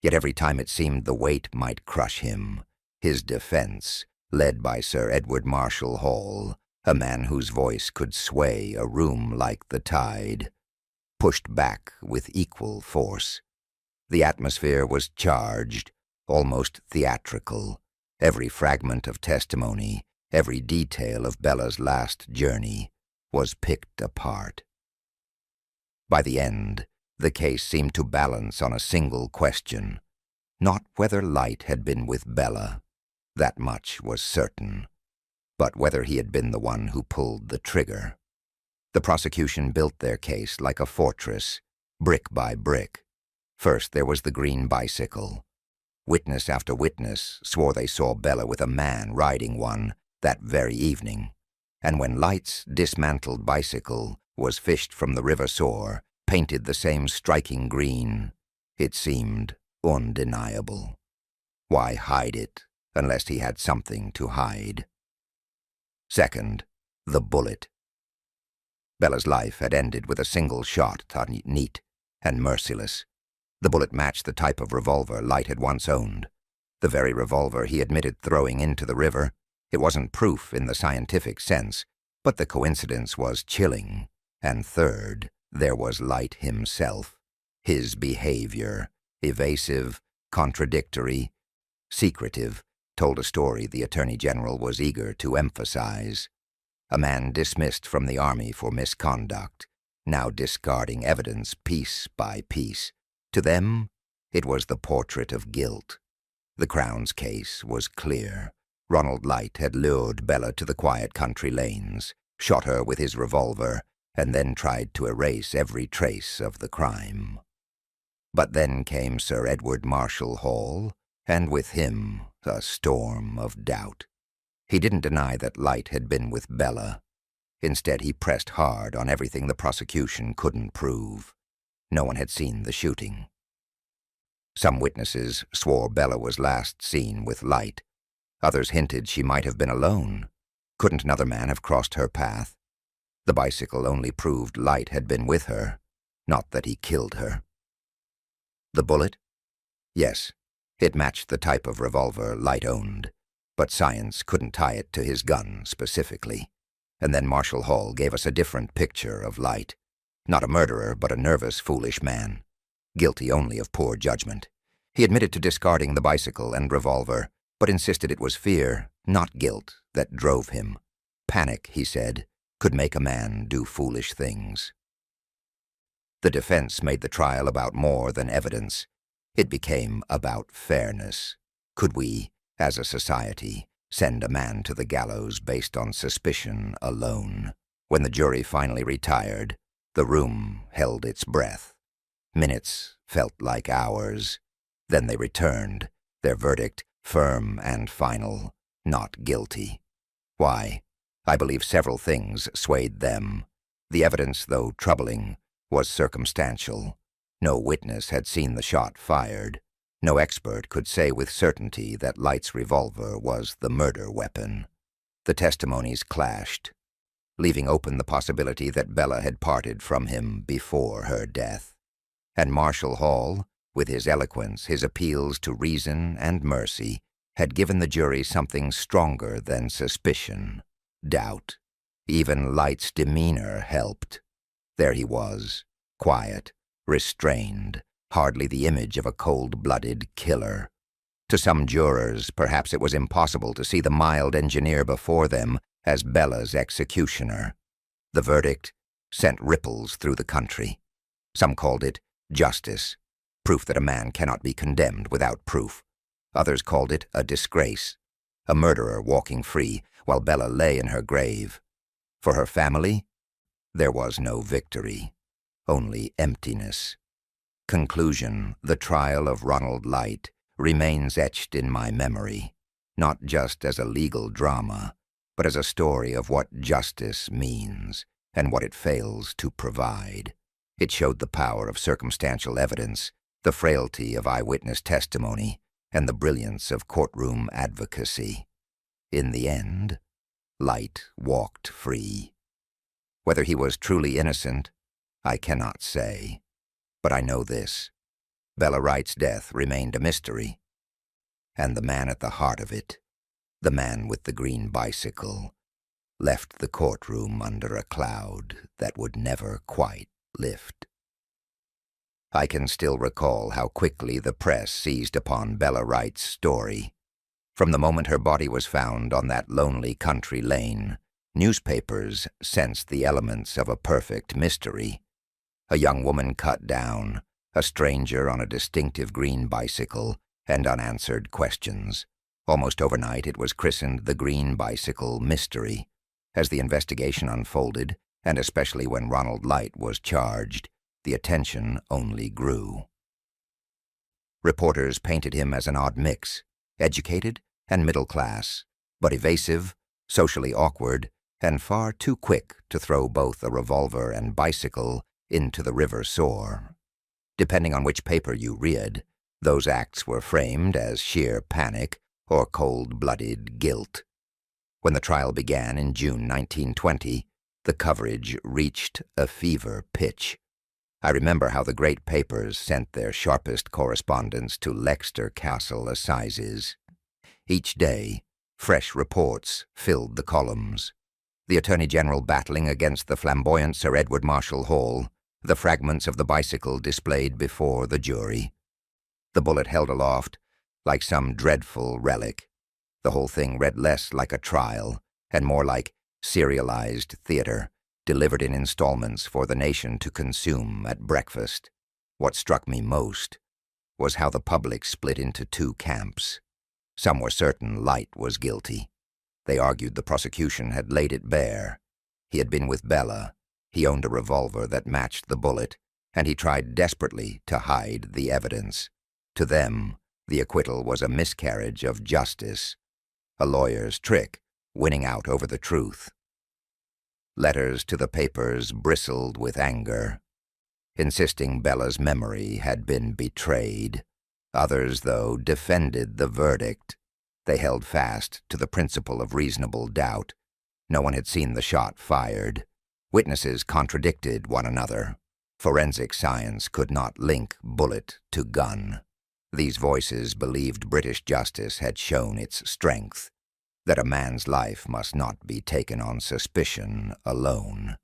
Yet every time it seemed the weight might crush him, his defense, led by Sir Edward Marshall Hall, a man whose voice could sway a room like the tide, pushed back with equal force. The atmosphere was charged, almost theatrical. Every fragment of testimony, every detail of Bella's last journey, was picked apart. By the end, the case seemed to balance on a single question. Not whether Light had been with Bella, that much was certain, but whether he had been the one who pulled the trigger. The prosecution built their case like a fortress, brick by brick. First there was the green bicycle. Witness after witness swore they saw Bella with a man riding one that very evening, and when Light's dismantled bicycle was fished from the river shore, painted the same striking green, it seemed undeniable. Why hide it unless he had something to hide? Second, the bullet. Bella's life had ended with a single shot, neat and merciless. The bullet matched the type of revolver Light had once owned. The very revolver he admitted throwing into the river. It wasn't proof in the scientific sense, but the coincidence was chilling. And third, there was Light himself. His behavior, evasive, contradictory, secretive, told a story the Attorney General was eager to emphasize. A man dismissed from the army for misconduct, now discarding evidence piece by piece. To them, it was the portrait of guilt. The Crown's case was clear. Ronald Light had lured Bella to the quiet country lanes, shot her with his revolver, and then tried to erase every trace of the crime. But then came Sir Edward Marshall Hall, and with him a storm of doubt. He didn't deny that Light had been with Bella. Instead, he pressed hard on everything the prosecution couldn't prove. No one had seen the shooting. Some witnesses swore Bella was last seen with Light. Others hinted she might have been alone. Couldn't another man have crossed her path? The bicycle only proved Light had been with her, not that he killed her. The bullet? Yes, it matched the type of revolver Light owned, but science couldn't tie it to his gun specifically. And then Marshall Hall gave us a different picture of Light. Not a murderer, but a nervous, foolish man, guilty only of poor judgment. He admitted to discarding the bicycle and revolver, but insisted it was fear, not guilt, that drove him. Panic, he said, could make a man do foolish things. The defense made the trial about more than evidence. It became about fairness. Could we, as a society, send a man to the gallows based on suspicion alone? When the jury finally retired, The room held its breath. Minutes felt like hours. Then they returned, their verdict firm and final, not guilty. Why? I believe several things swayed them. The evidence, though troubling, was circumstantial. No witness had seen the shot fired. No expert could say with certainty that Light's revolver was the murder weapon. The testimonies clashed, leaving open the possibility that Bella had parted from him before her death. And Marshall Hall, with his eloquence, his appeals to reason and mercy, had given the jury something stronger than suspicion, doubt. Even Light's demeanor helped. There he was, quiet, restrained, hardly the image of a cold-blooded killer. To some jurors, perhaps it was impossible to see the mild engineer before them as Bella's executioner. The verdict sent ripples through the country. Some called it justice, proof that a man cannot be condemned without proof. Others called it a disgrace, a murderer walking free while Bella lay in her grave. For her family, there was no victory, only emptiness. Conclusion: the trial of Ronald Light remains etched in my memory, not just as a legal drama, but as a story of what justice means and what it fails to provide. It showed the power of circumstantial evidence, the frailty of eyewitness testimony, and the brilliance of courtroom advocacy. In the end, Light walked free. Whether he was truly innocent, I cannot say. But I know this: Bella Wright's death remained a mystery. And the man at the heart of it, the man with the green bicycle, left the courtroom under a cloud that would never quite lift. I can still recall how quickly the press seized upon Bella Wright's story. From the moment her body was found on that lonely country lane, newspapers sensed the elements of a perfect mystery. A young woman cut down, a stranger on a distinctive green bicycle, and unanswered questions. Almost overnight, it was christened the Green Bicycle Mystery. As the investigation unfolded, and especially when Ronald Light was charged, the attention only grew. Reporters painted him as an odd mix, educated and middle class, but evasive, socially awkward, and far too quick to throw both a revolver and bicycle into the River Soar. Depending on which paper you read, those acts were framed as sheer panic or cold-blooded guilt. When the trial began in June 1920, the coverage reached a fever pitch. I remember how the great papers sent their sharpest correspondents to Leicester Castle Assizes. Each day, fresh reports filled the columns. The Attorney General battling against the flamboyant Sir Edward Marshall Hall, the fragments of the bicycle displayed before the jury. The bullet held aloft like some dreadful relic. The whole thing read less like a trial and more like serialized theater, delivered in installments for the nation to consume at breakfast. What struck me most was how the public split into two camps. Some were certain Light was guilty. They argued the prosecution had laid it bare. He had been with Bella, he owned a revolver that matched the bullet, and he tried desperately to hide the evidence. To them, the acquittal was a miscarriage of justice, a lawyer's trick, winning out over the truth. Letters to the papers bristled with anger, insisting Bella's memory had been betrayed. Others, though, defended the verdict. They held fast to the principle of reasonable doubt. No one had seen the shot fired. Witnesses contradicted one another. Forensic science could not link bullet to gun. These voices believed British justice had shown its strength, that a man's life must not be taken on suspicion alone.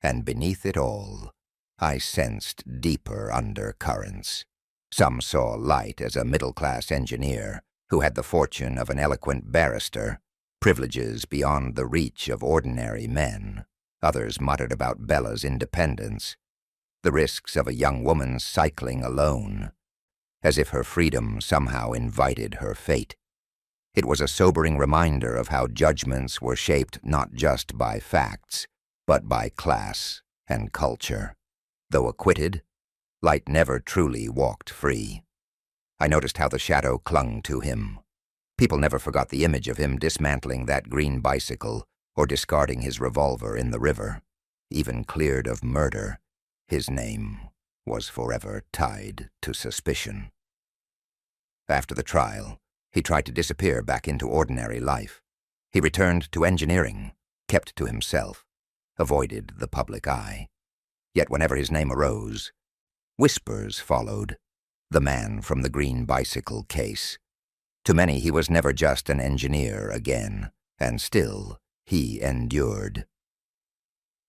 And beneath it all, I sensed deeper undercurrents. Some saw Light as a middle-class engineer who had the fortune of an eloquent barrister, privileges beyond the reach of ordinary men. Others muttered about Bella's independence, the risks of a young woman cycling alone, as if her freedom somehow invited her fate. It was a sobering reminder of how judgments were shaped not just by facts, but by class and culture. Though acquitted, Light never truly walked free. I noticed how the shadow clung to him. People never forgot the image of him dismantling that green bicycle or discarding his revolver in the river. Even cleared of murder, his name was forever tied to suspicion. After the trial, he tried to disappear back into ordinary life. He returned to engineering, kept to himself, avoided the public eye. Yet whenever his name arose, whispers followed. The man from the green bicycle case. To many he was never just an engineer again, and still he endured.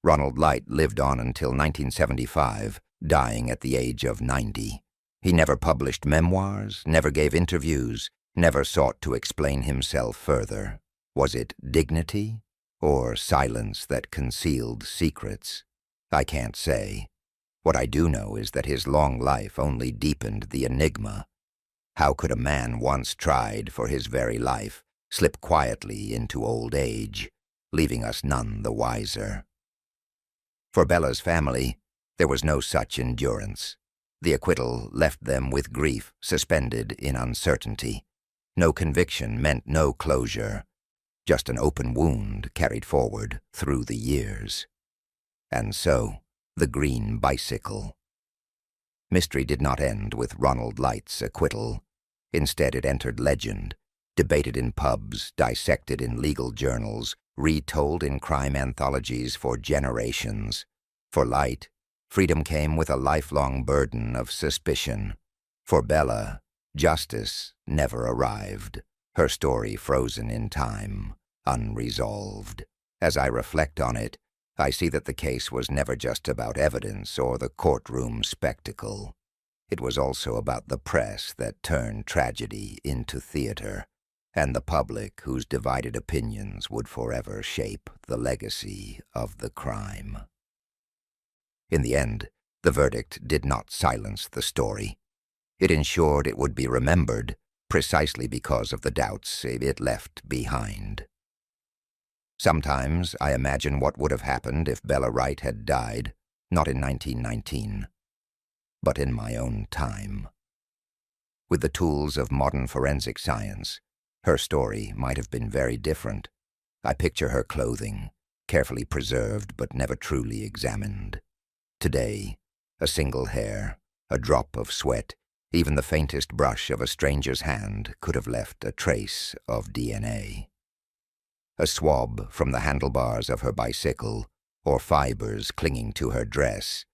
Ronald Light lived on until 1975, dying at the age of 90. He never published memoirs, never gave interviews, never sought to explain himself further. Was it dignity or silence that concealed secrets? I can't say. What I do know is that his long life only deepened the enigma. How could a man once tried for his very life slip quietly into old age, leaving us none the wiser? For Bella's family, there was no such endurance. The acquittal left them with grief suspended in uncertainty. No conviction meant no closure, just an open wound carried forward through the years. And so, the green bicycle. Mystery did not end with Ronald Light's acquittal. Instead, it entered legend, debated in pubs, dissected in legal journals, retold in crime anthologies for generations. For Light, freedom came with a lifelong burden of suspicion. For Bella, justice never arrived, her story frozen in time, unresolved. As I reflect on it, I see that the case was never just about evidence or the courtroom spectacle. It was also about the press that turned tragedy into theater, and the public whose divided opinions would forever shape the legacy of the crime. In the end, the verdict did not silence the story. It ensured it would be remembered precisely because of the doubts it left behind. Sometimes I imagine what would have happened if Bella Wright had died, not in 1919, but in my own time. With the tools of modern forensic science, her story might have been very different. I picture her clothing, carefully preserved but never truly examined. Today, a single hair, a drop of sweat, even the faintest brush of a stranger's hand could have left a trace of DNA. A swab from the handlebars of her bicycle, or fibers clinging to her dress,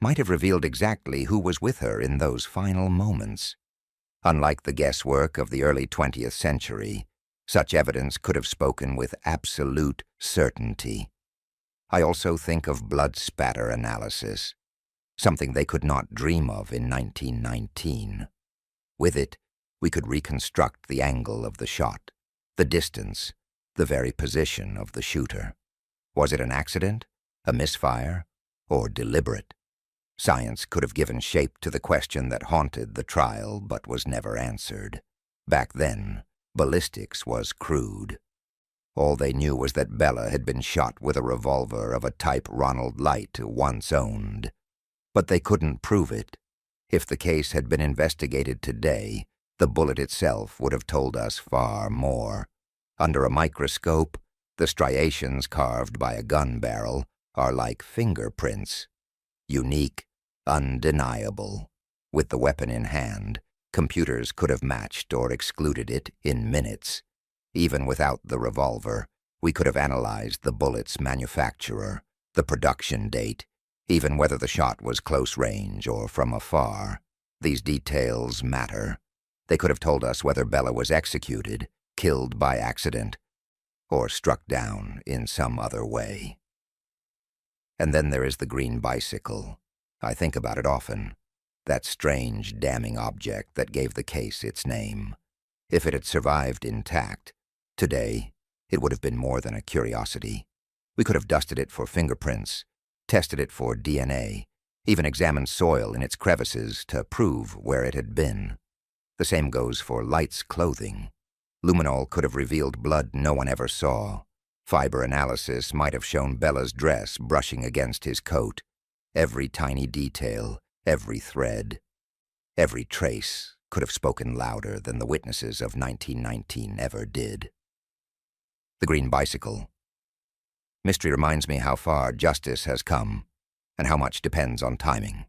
might have revealed exactly who was with her in those final moments. Unlike the guesswork of the early 20th century, such evidence could have spoken with absolute certainty. I also think of blood spatter analysis, something they could not dream of in 1919. With it, we could reconstruct the angle of the shot, the distance, the very position of the shooter. Was it an accident, a misfire, or deliberate? Science could have given shape to the question that haunted the trial but was never answered. Back then, ballistics was crude. All they knew was that Bella had been shot with a revolver of a type Ronald Light once owned. But they couldn't prove it. If the case had been investigated today, the bullet itself would have told us far more. Under a microscope, the striations carved by a gun barrel are like fingerprints. Unique, undeniable. With the weapon in hand, computers could have matched or excluded it in minutes. Even without the revolver, we could have analyzed the bullet's manufacturer, the production date, even whether the shot was close range or from afar. These details matter. They could have told us whether Bella was executed, killed by accident, or struck down in some other way. And then there is the green bicycle. I think about it often. That strange, damning object that gave the case its name. If it had survived intact, today, it would have been more than a curiosity. We could have dusted it for fingerprints, tested it for DNA, even examined soil in its crevices to prove where it had been. The same goes for Light's clothing. Luminol could have revealed blood no one ever saw, Fiber analysis might have shown Bella's dress brushing against his coat, every tiny detail, every thread, every trace could have spoken louder than the witnesses of 1919 ever did. The green bicycle. Mystery reminds me how far justice has come and how much depends on timing.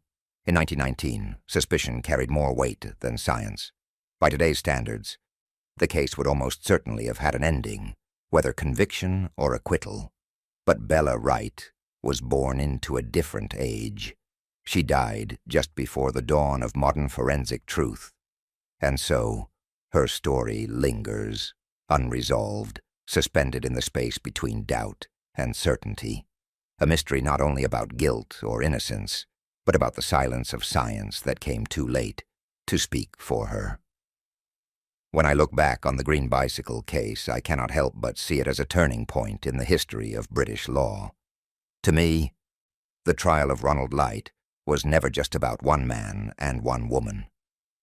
In 1919, suspicion carried more weight than science. By today's standards, the case would almost certainly have had an ending, whether conviction or acquittal. But Bella Wright was born into a different age. She died just before the dawn of modern forensic truth. And so, her story lingers, unresolved, suspended in the space between doubt and certainty. A mystery not only about guilt or innocence, but about the silence of science that came too late to speak for her. When I look back on the green bicycle case, I cannot help but see it as a turning point in the history of British law. To me, the trial of Ronald Light was never just about one man and one woman.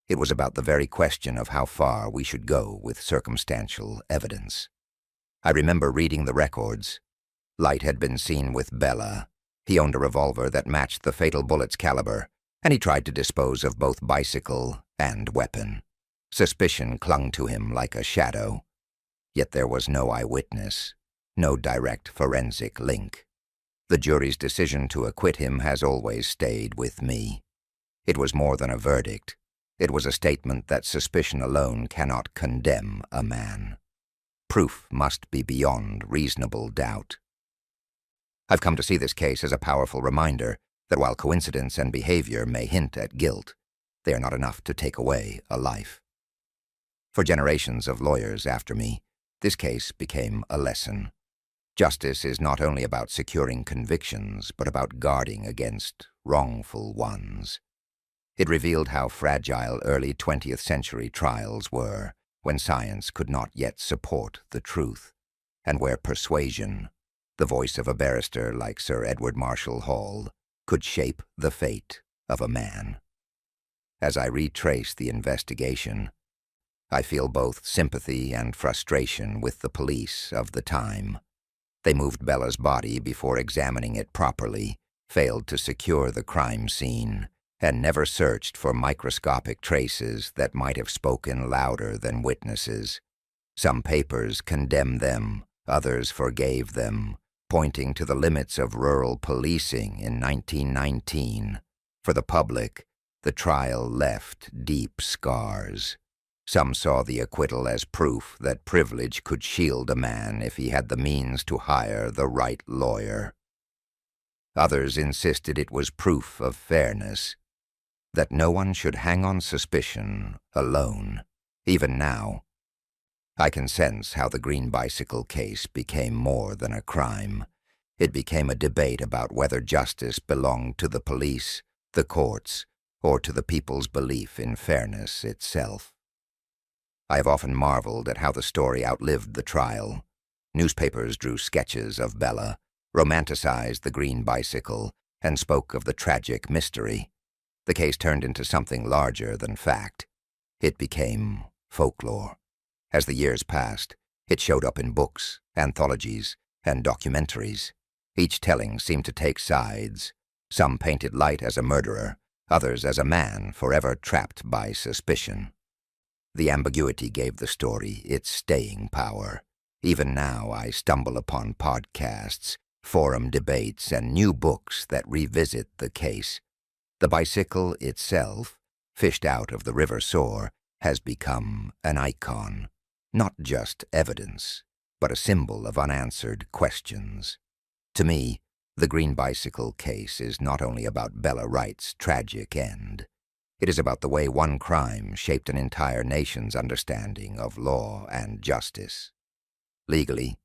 It was about the very question of how far we should go with circumstantial evidence. I remember reading the records. Light had been seen with Bella. He owned a revolver that matched the fatal bullet's caliber, and he tried to dispose of both bicycle and weapon. Suspicion clung to him like a shadow. Yet there was no eyewitness, no direct forensic link. The jury's decision to acquit him has always stayed with me. It was more than a verdict. It was a statement that suspicion alone cannot condemn a man. Proof must be beyond reasonable doubt. I've come to see this case as a powerful reminder that while coincidence and behavior may hint at guilt, they are not enough to take away a life. For generations of lawyers after me, this case became a lesson. Justice is not only about securing convictions, but about guarding against wrongful ones. It revealed how fragile early 20th century trials were when science could not yet support the truth, and where persuasion, the voice of a barrister like Sir Edward Marshall Hall, could shape the fate of a man. As I retrace the investigation, I feel both sympathy and frustration with the police of the time. They moved Bella's body before examining it properly, failed to secure the crime scene, and never searched for microscopic traces that might have spoken louder than witnesses. Some papers condemned them, others forgave them, pointing to the limits of rural policing in 1919. For the public, the trial left deep scars. Some saw the acquittal as proof that privilege could shield a man if he had the means to hire the right lawyer. Others insisted it was proof of fairness, that no one should hang on suspicion alone. Even now, I can sense how the green bicycle case became more than a crime. It became a debate about whether justice belonged to the police, the courts, or to the people's belief in fairness itself. I have often marveled at how the story outlived the trial. Newspapers drew sketches of Bella, romanticized the green bicycle, and spoke of the tragic mystery. The case turned into something larger than fact. It became folklore. As the years passed, it showed up in books, anthologies, and documentaries. Each telling seemed to take sides. Some painted Light as a murderer, others as a man forever trapped by suspicion. The ambiguity gave the story its staying power. Even now I stumble upon podcasts, forum debates, and new books that revisit the case. The bicycle itself, fished out of the River Soar, has become an icon, not just evidence, but a symbol of unanswered questions. To me, the green bicycle case is not only about Bella Wright's tragic end. It is about the way one crime shaped an entire nation's understanding of law and justice. Legally,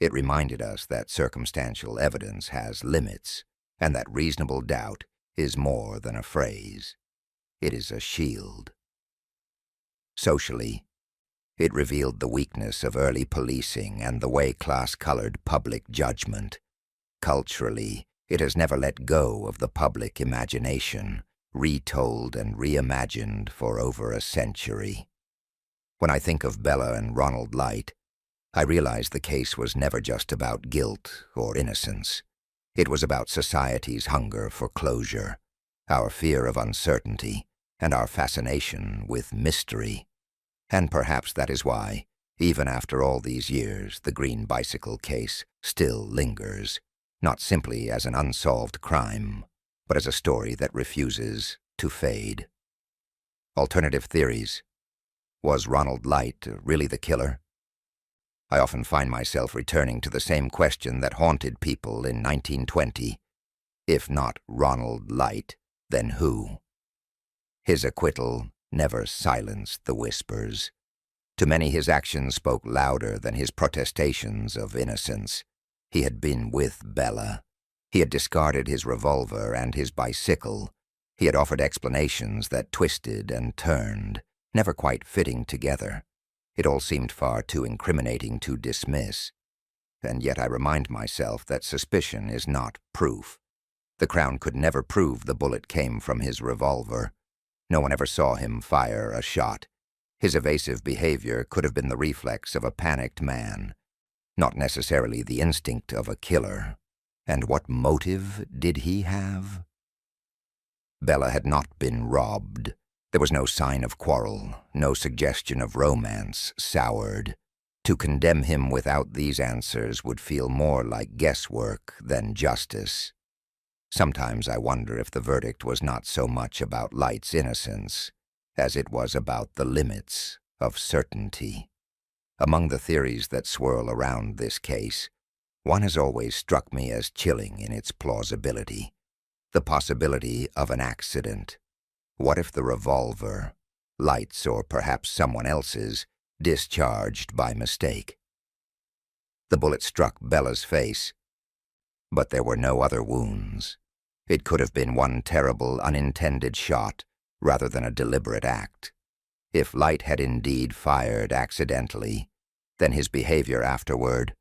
it reminded us that circumstantial evidence has limits, and that reasonable doubt is more than a phrase. It is a shield. Socially, it revealed the weakness of early policing and the way class colored public judgment. Culturally, it has never let go of the public imagination, retold and reimagined for over a century. When I think of Bella and Ronald Light, I realized the case was never just about guilt or innocence. It was about society's hunger for closure, our fear of uncertainty, and our fascination with mystery. And perhaps that is why, even after all these years, the green bicycle case still lingers, not simply as an unsolved crime, but as a story that refuses to fade. Alternative theories. Was Ronald Light really the killer? I often find myself returning to the same question that haunted people in 1920. If not Ronald Light, then who? His acquittal never silenced the whispers. To many his actions spoke louder than his protestations of innocence. He had been with Bella. He had discarded his revolver and his bicycle. He had offered explanations that twisted and turned, never quite fitting together. It all seemed far too incriminating to dismiss. And yet I remind myself that suspicion is not proof. The Crown could never prove the bullet came from his revolver. No one ever saw him fire a shot. His evasive behavior could have been the reflex of a panicked man, not necessarily the instinct of a killer. And what motive did he have? Bella had not been robbed. There was no sign of quarrel, no suggestion of romance soured. To condemn him without these answers would feel more like guesswork than justice. Sometimes I wonder if the verdict was not so much about Light's innocence as it was about the limits of certainty. Among the theories that swirl around this case, one has always struck me as chilling in its plausibility: the possibility of an accident. What if the revolver, Light's or perhaps someone else's, discharged by mistake? The bullet struck Bella's face, but there were no other wounds. It could have been one terrible unintended shot rather than a deliberate act. If Light had indeed fired accidentally, then his behavior afterward,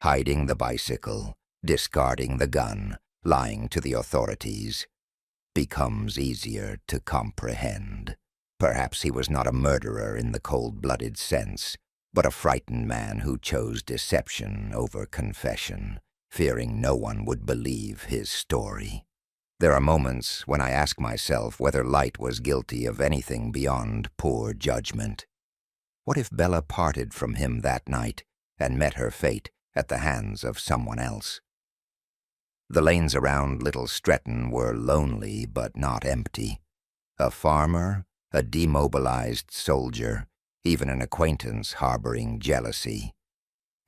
hiding the bicycle, discarding the gun, lying to the authorities, becomes easier to comprehend. Perhaps he was not a murderer in the cold-blooded sense, but a frightened man who chose deception over confession, fearing no one would believe his story. There are moments when I ask myself whether Light was guilty of anything beyond poor judgment. What if Bella parted from him that night and met her fate at the hands of someone else? The lanes around Little Stretton were lonely but not empty. A farmer, a demobilized soldier, even an acquaintance harboring jealousy.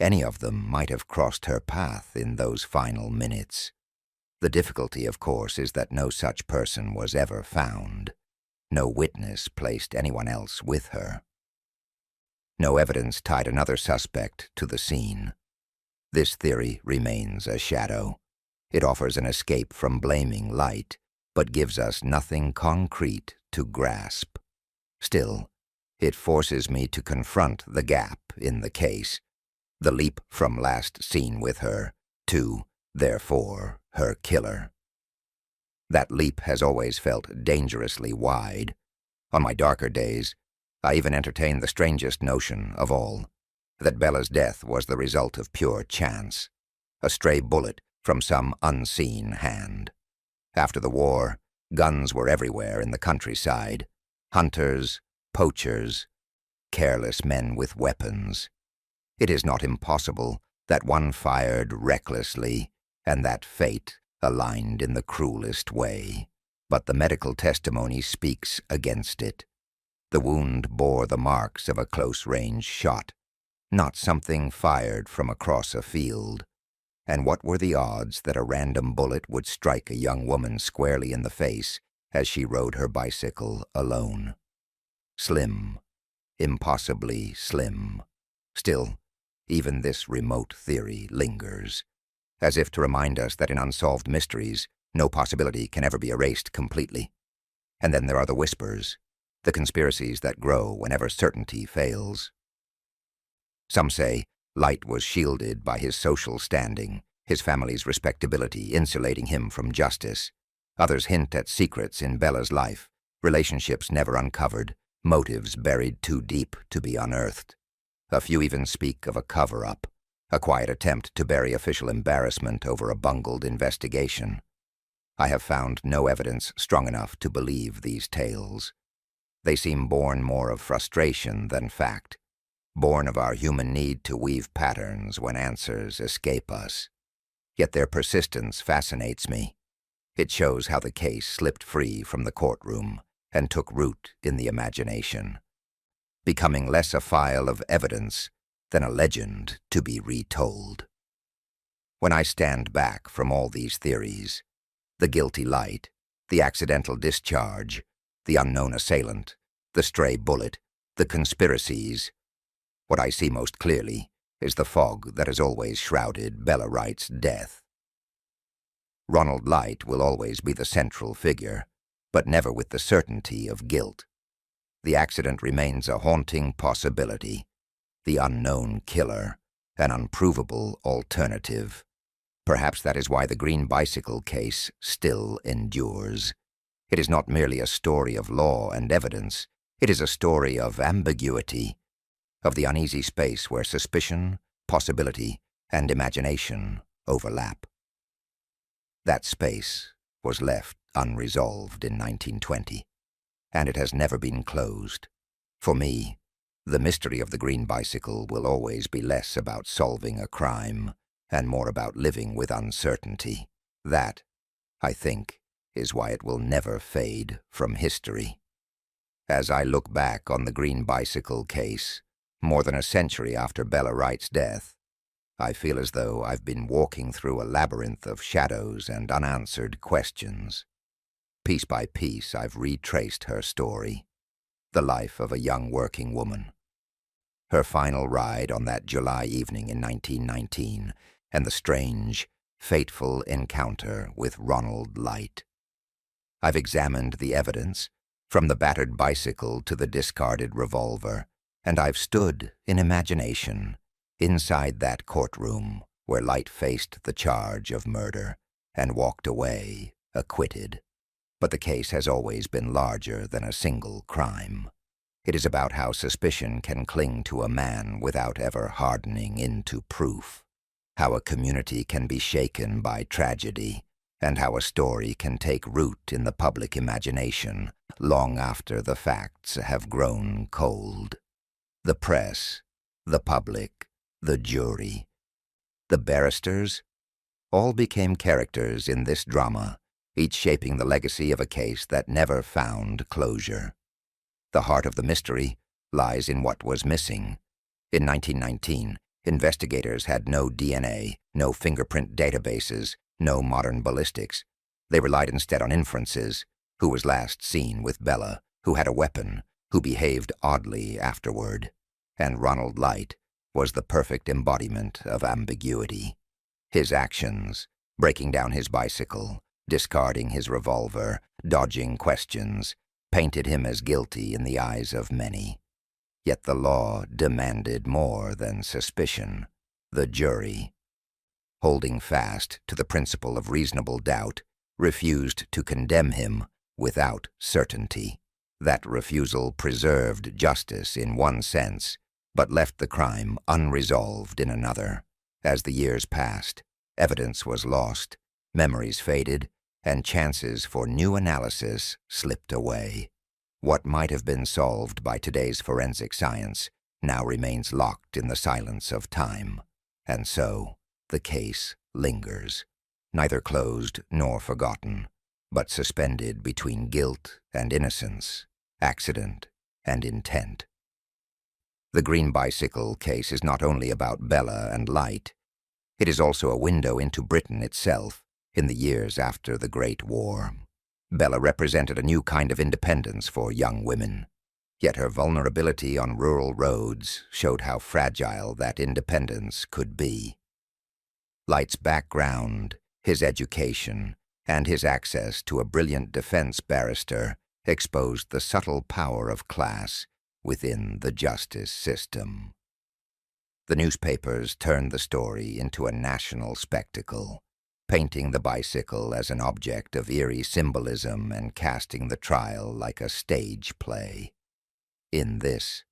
Any of them might have crossed her path in those final minutes. The difficulty, of course, is that no such person was ever found. No witness placed anyone else with her. No evidence tied another suspect to the scene. This theory remains a shadow. It offers an escape from blaming Light, but gives us nothing concrete to grasp. Still, it forces me to confront the gap in the case, the leap from last seen with her to, therefore, her killer. That leap has always felt dangerously wide. On my darker days, I even entertained the strangest notion of all, that Bella's death was the result of pure chance, a stray bullet from some unseen hand. After the war, guns were everywhere in the countryside. Hunters, poachers, careless men with weapons. It is not impossible that one fired recklessly and that fate aligned in the cruelest way. But the medical testimony speaks against it. The wound bore the marks of a close-range shot, not something fired from across a field. And what were the odds that a random bullet would strike a young woman squarely in the face as she rode her bicycle alone? Slim, impossibly slim. Still, even this remote theory lingers, as if to remind us that in unsolved mysteries, no possibility can ever be erased completely. And then there are the whispers, the conspiracies that grow whenever certainty fails. Some say Light was shielded by his social standing, his family's respectability insulating him from justice. Others hint at secrets in Bella's life, relationships never uncovered, motives buried too deep to be unearthed. A few even speak of a cover-up, a quiet attempt to bury official embarrassment over a bungled investigation. I have found no evidence strong enough to believe these tales. They seem born more of frustration than fact, born of our human need to weave patterns when answers escape us. Yet their persistence fascinates me. It shows how the case slipped free from the courtroom and took root in the imagination, becoming less a file of evidence than a legend to be retold. When I stand back from all these theories, the guilty light, the accidental discharge, the unknown assailant, the stray bullet, the conspiracies, what I see most clearly is the fog that has always shrouded Bella Wright's death. Ronald Light will always be the central figure, but never with the certainty of guilt. The accident remains a haunting possibility, the unknown killer, an unprovable alternative. Perhaps that is why the green bicycle case still endures. It is not merely a story of law and evidence, it is a story of ambiguity, of the uneasy space where suspicion, possibility, and imagination overlap. That space was left unresolved in 1920, and it has never been closed. For me, the mystery of the green bicycle will always be less about solving a crime and more about living with uncertainty. That, I think, is why it will never fade from history. As I look back on the green bicycle case, more than a century after Bella Wright's death, I feel as though I've been walking through a labyrinth of shadows and unanswered questions. Piece by piece, I've retraced her story, the life of a young working woman, her final ride on that July evening in 1919, and the strange, fateful encounter with Ronald Light. I've examined the evidence, from the battered bicycle to the discarded revolver, and I've stood in imagination inside that courtroom where Light faced the charge of murder and walked away acquitted. But the case has always been larger than a single crime. It is about how suspicion can cling to a man without ever hardening into proof, how a community can be shaken by tragedy, and how a story can take root in the public imagination long after the facts have grown cold. The press, the public, the jury, the barristers, all became characters in this drama, each shaping the legacy of a case that never found closure. The heart of the mystery lies in what was missing. In 1919, investigators had no DNA, no fingerprint databases, no modern ballistics. They relied instead on inferences. Who was last seen with Bella? Who had a weapon? Who behaved oddly afterward? And Ronald Light was the perfect embodiment of ambiguity. His actions, breaking down his bicycle, discarding his revolver, dodging questions, painted him as guilty in the eyes of many. Yet the law demanded more than suspicion. The jury, holding fast to the principle of reasonable doubt, refused to condemn him without certainty. That refusal preserved justice in one sense, but left the crime unresolved in another. As the years passed, evidence was lost, memories faded, and chances for new analysis slipped away. What might have been solved by today's forensic science now remains locked in the silence of time. And so, the case lingers, neither closed nor forgotten, but suspended between guilt and innocence, accident and intent. The green bicycle case is not only about Bella and Light. It is also a window into Britain itself in the years after the Great War. Bella represented a new kind of independence for young women, yet her vulnerability on rural roads showed how fragile that independence could be. Light's background, his education, and his access to a brilliant defense barrister exposed the subtle power of class within the justice system. The newspapers turned the story into a national spectacle, painting the bicycle as an object of eerie symbolism and casting the trial like a stage play. In this,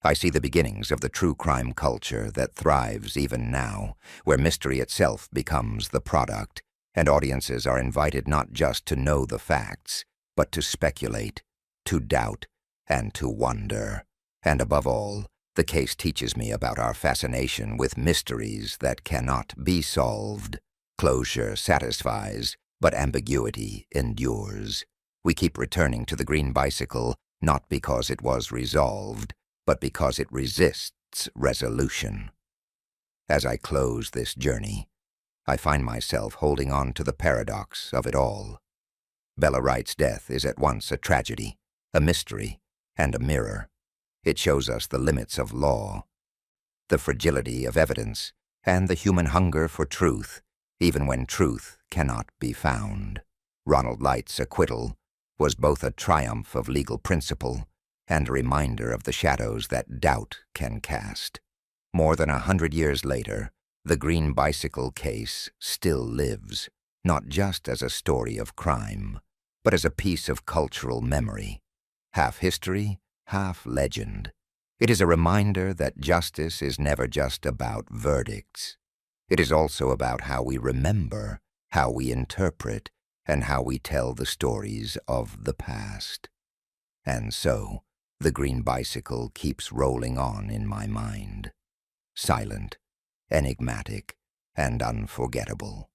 I see the beginnings of the true crime culture that thrives even now, where mystery itself becomes the product, and audiences are invited not just to know the facts, but to speculate, to doubt, and to wonder. And above all, the case teaches me about our fascination with mysteries that cannot be solved. Closure satisfies, but ambiguity endures. We keep returning to the green bicycle, not because it was resolved, but because it resists resolution. As I close this journey, I find myself holding on to the paradox of it all. Bella Wright's death is at once a tragedy, a mystery, and a mirror. It shows us the limits of law, the fragility of evidence, and the human hunger for truth, even when truth cannot be found. Ronald Light's acquittal was both a triumph of legal principle and a reminder of the shadows that doubt can cast. More than 100 years later, the green bicycle case still lives, not just as a story of crime, but as a piece of cultural memory, half history, half legend. It is a reminder that justice is never just about verdicts. It is also about how we remember, how we interpret, and how we tell the stories of the past. And so, the green bicycle keeps rolling on in my mind, silent, enigmatic, and unforgettable.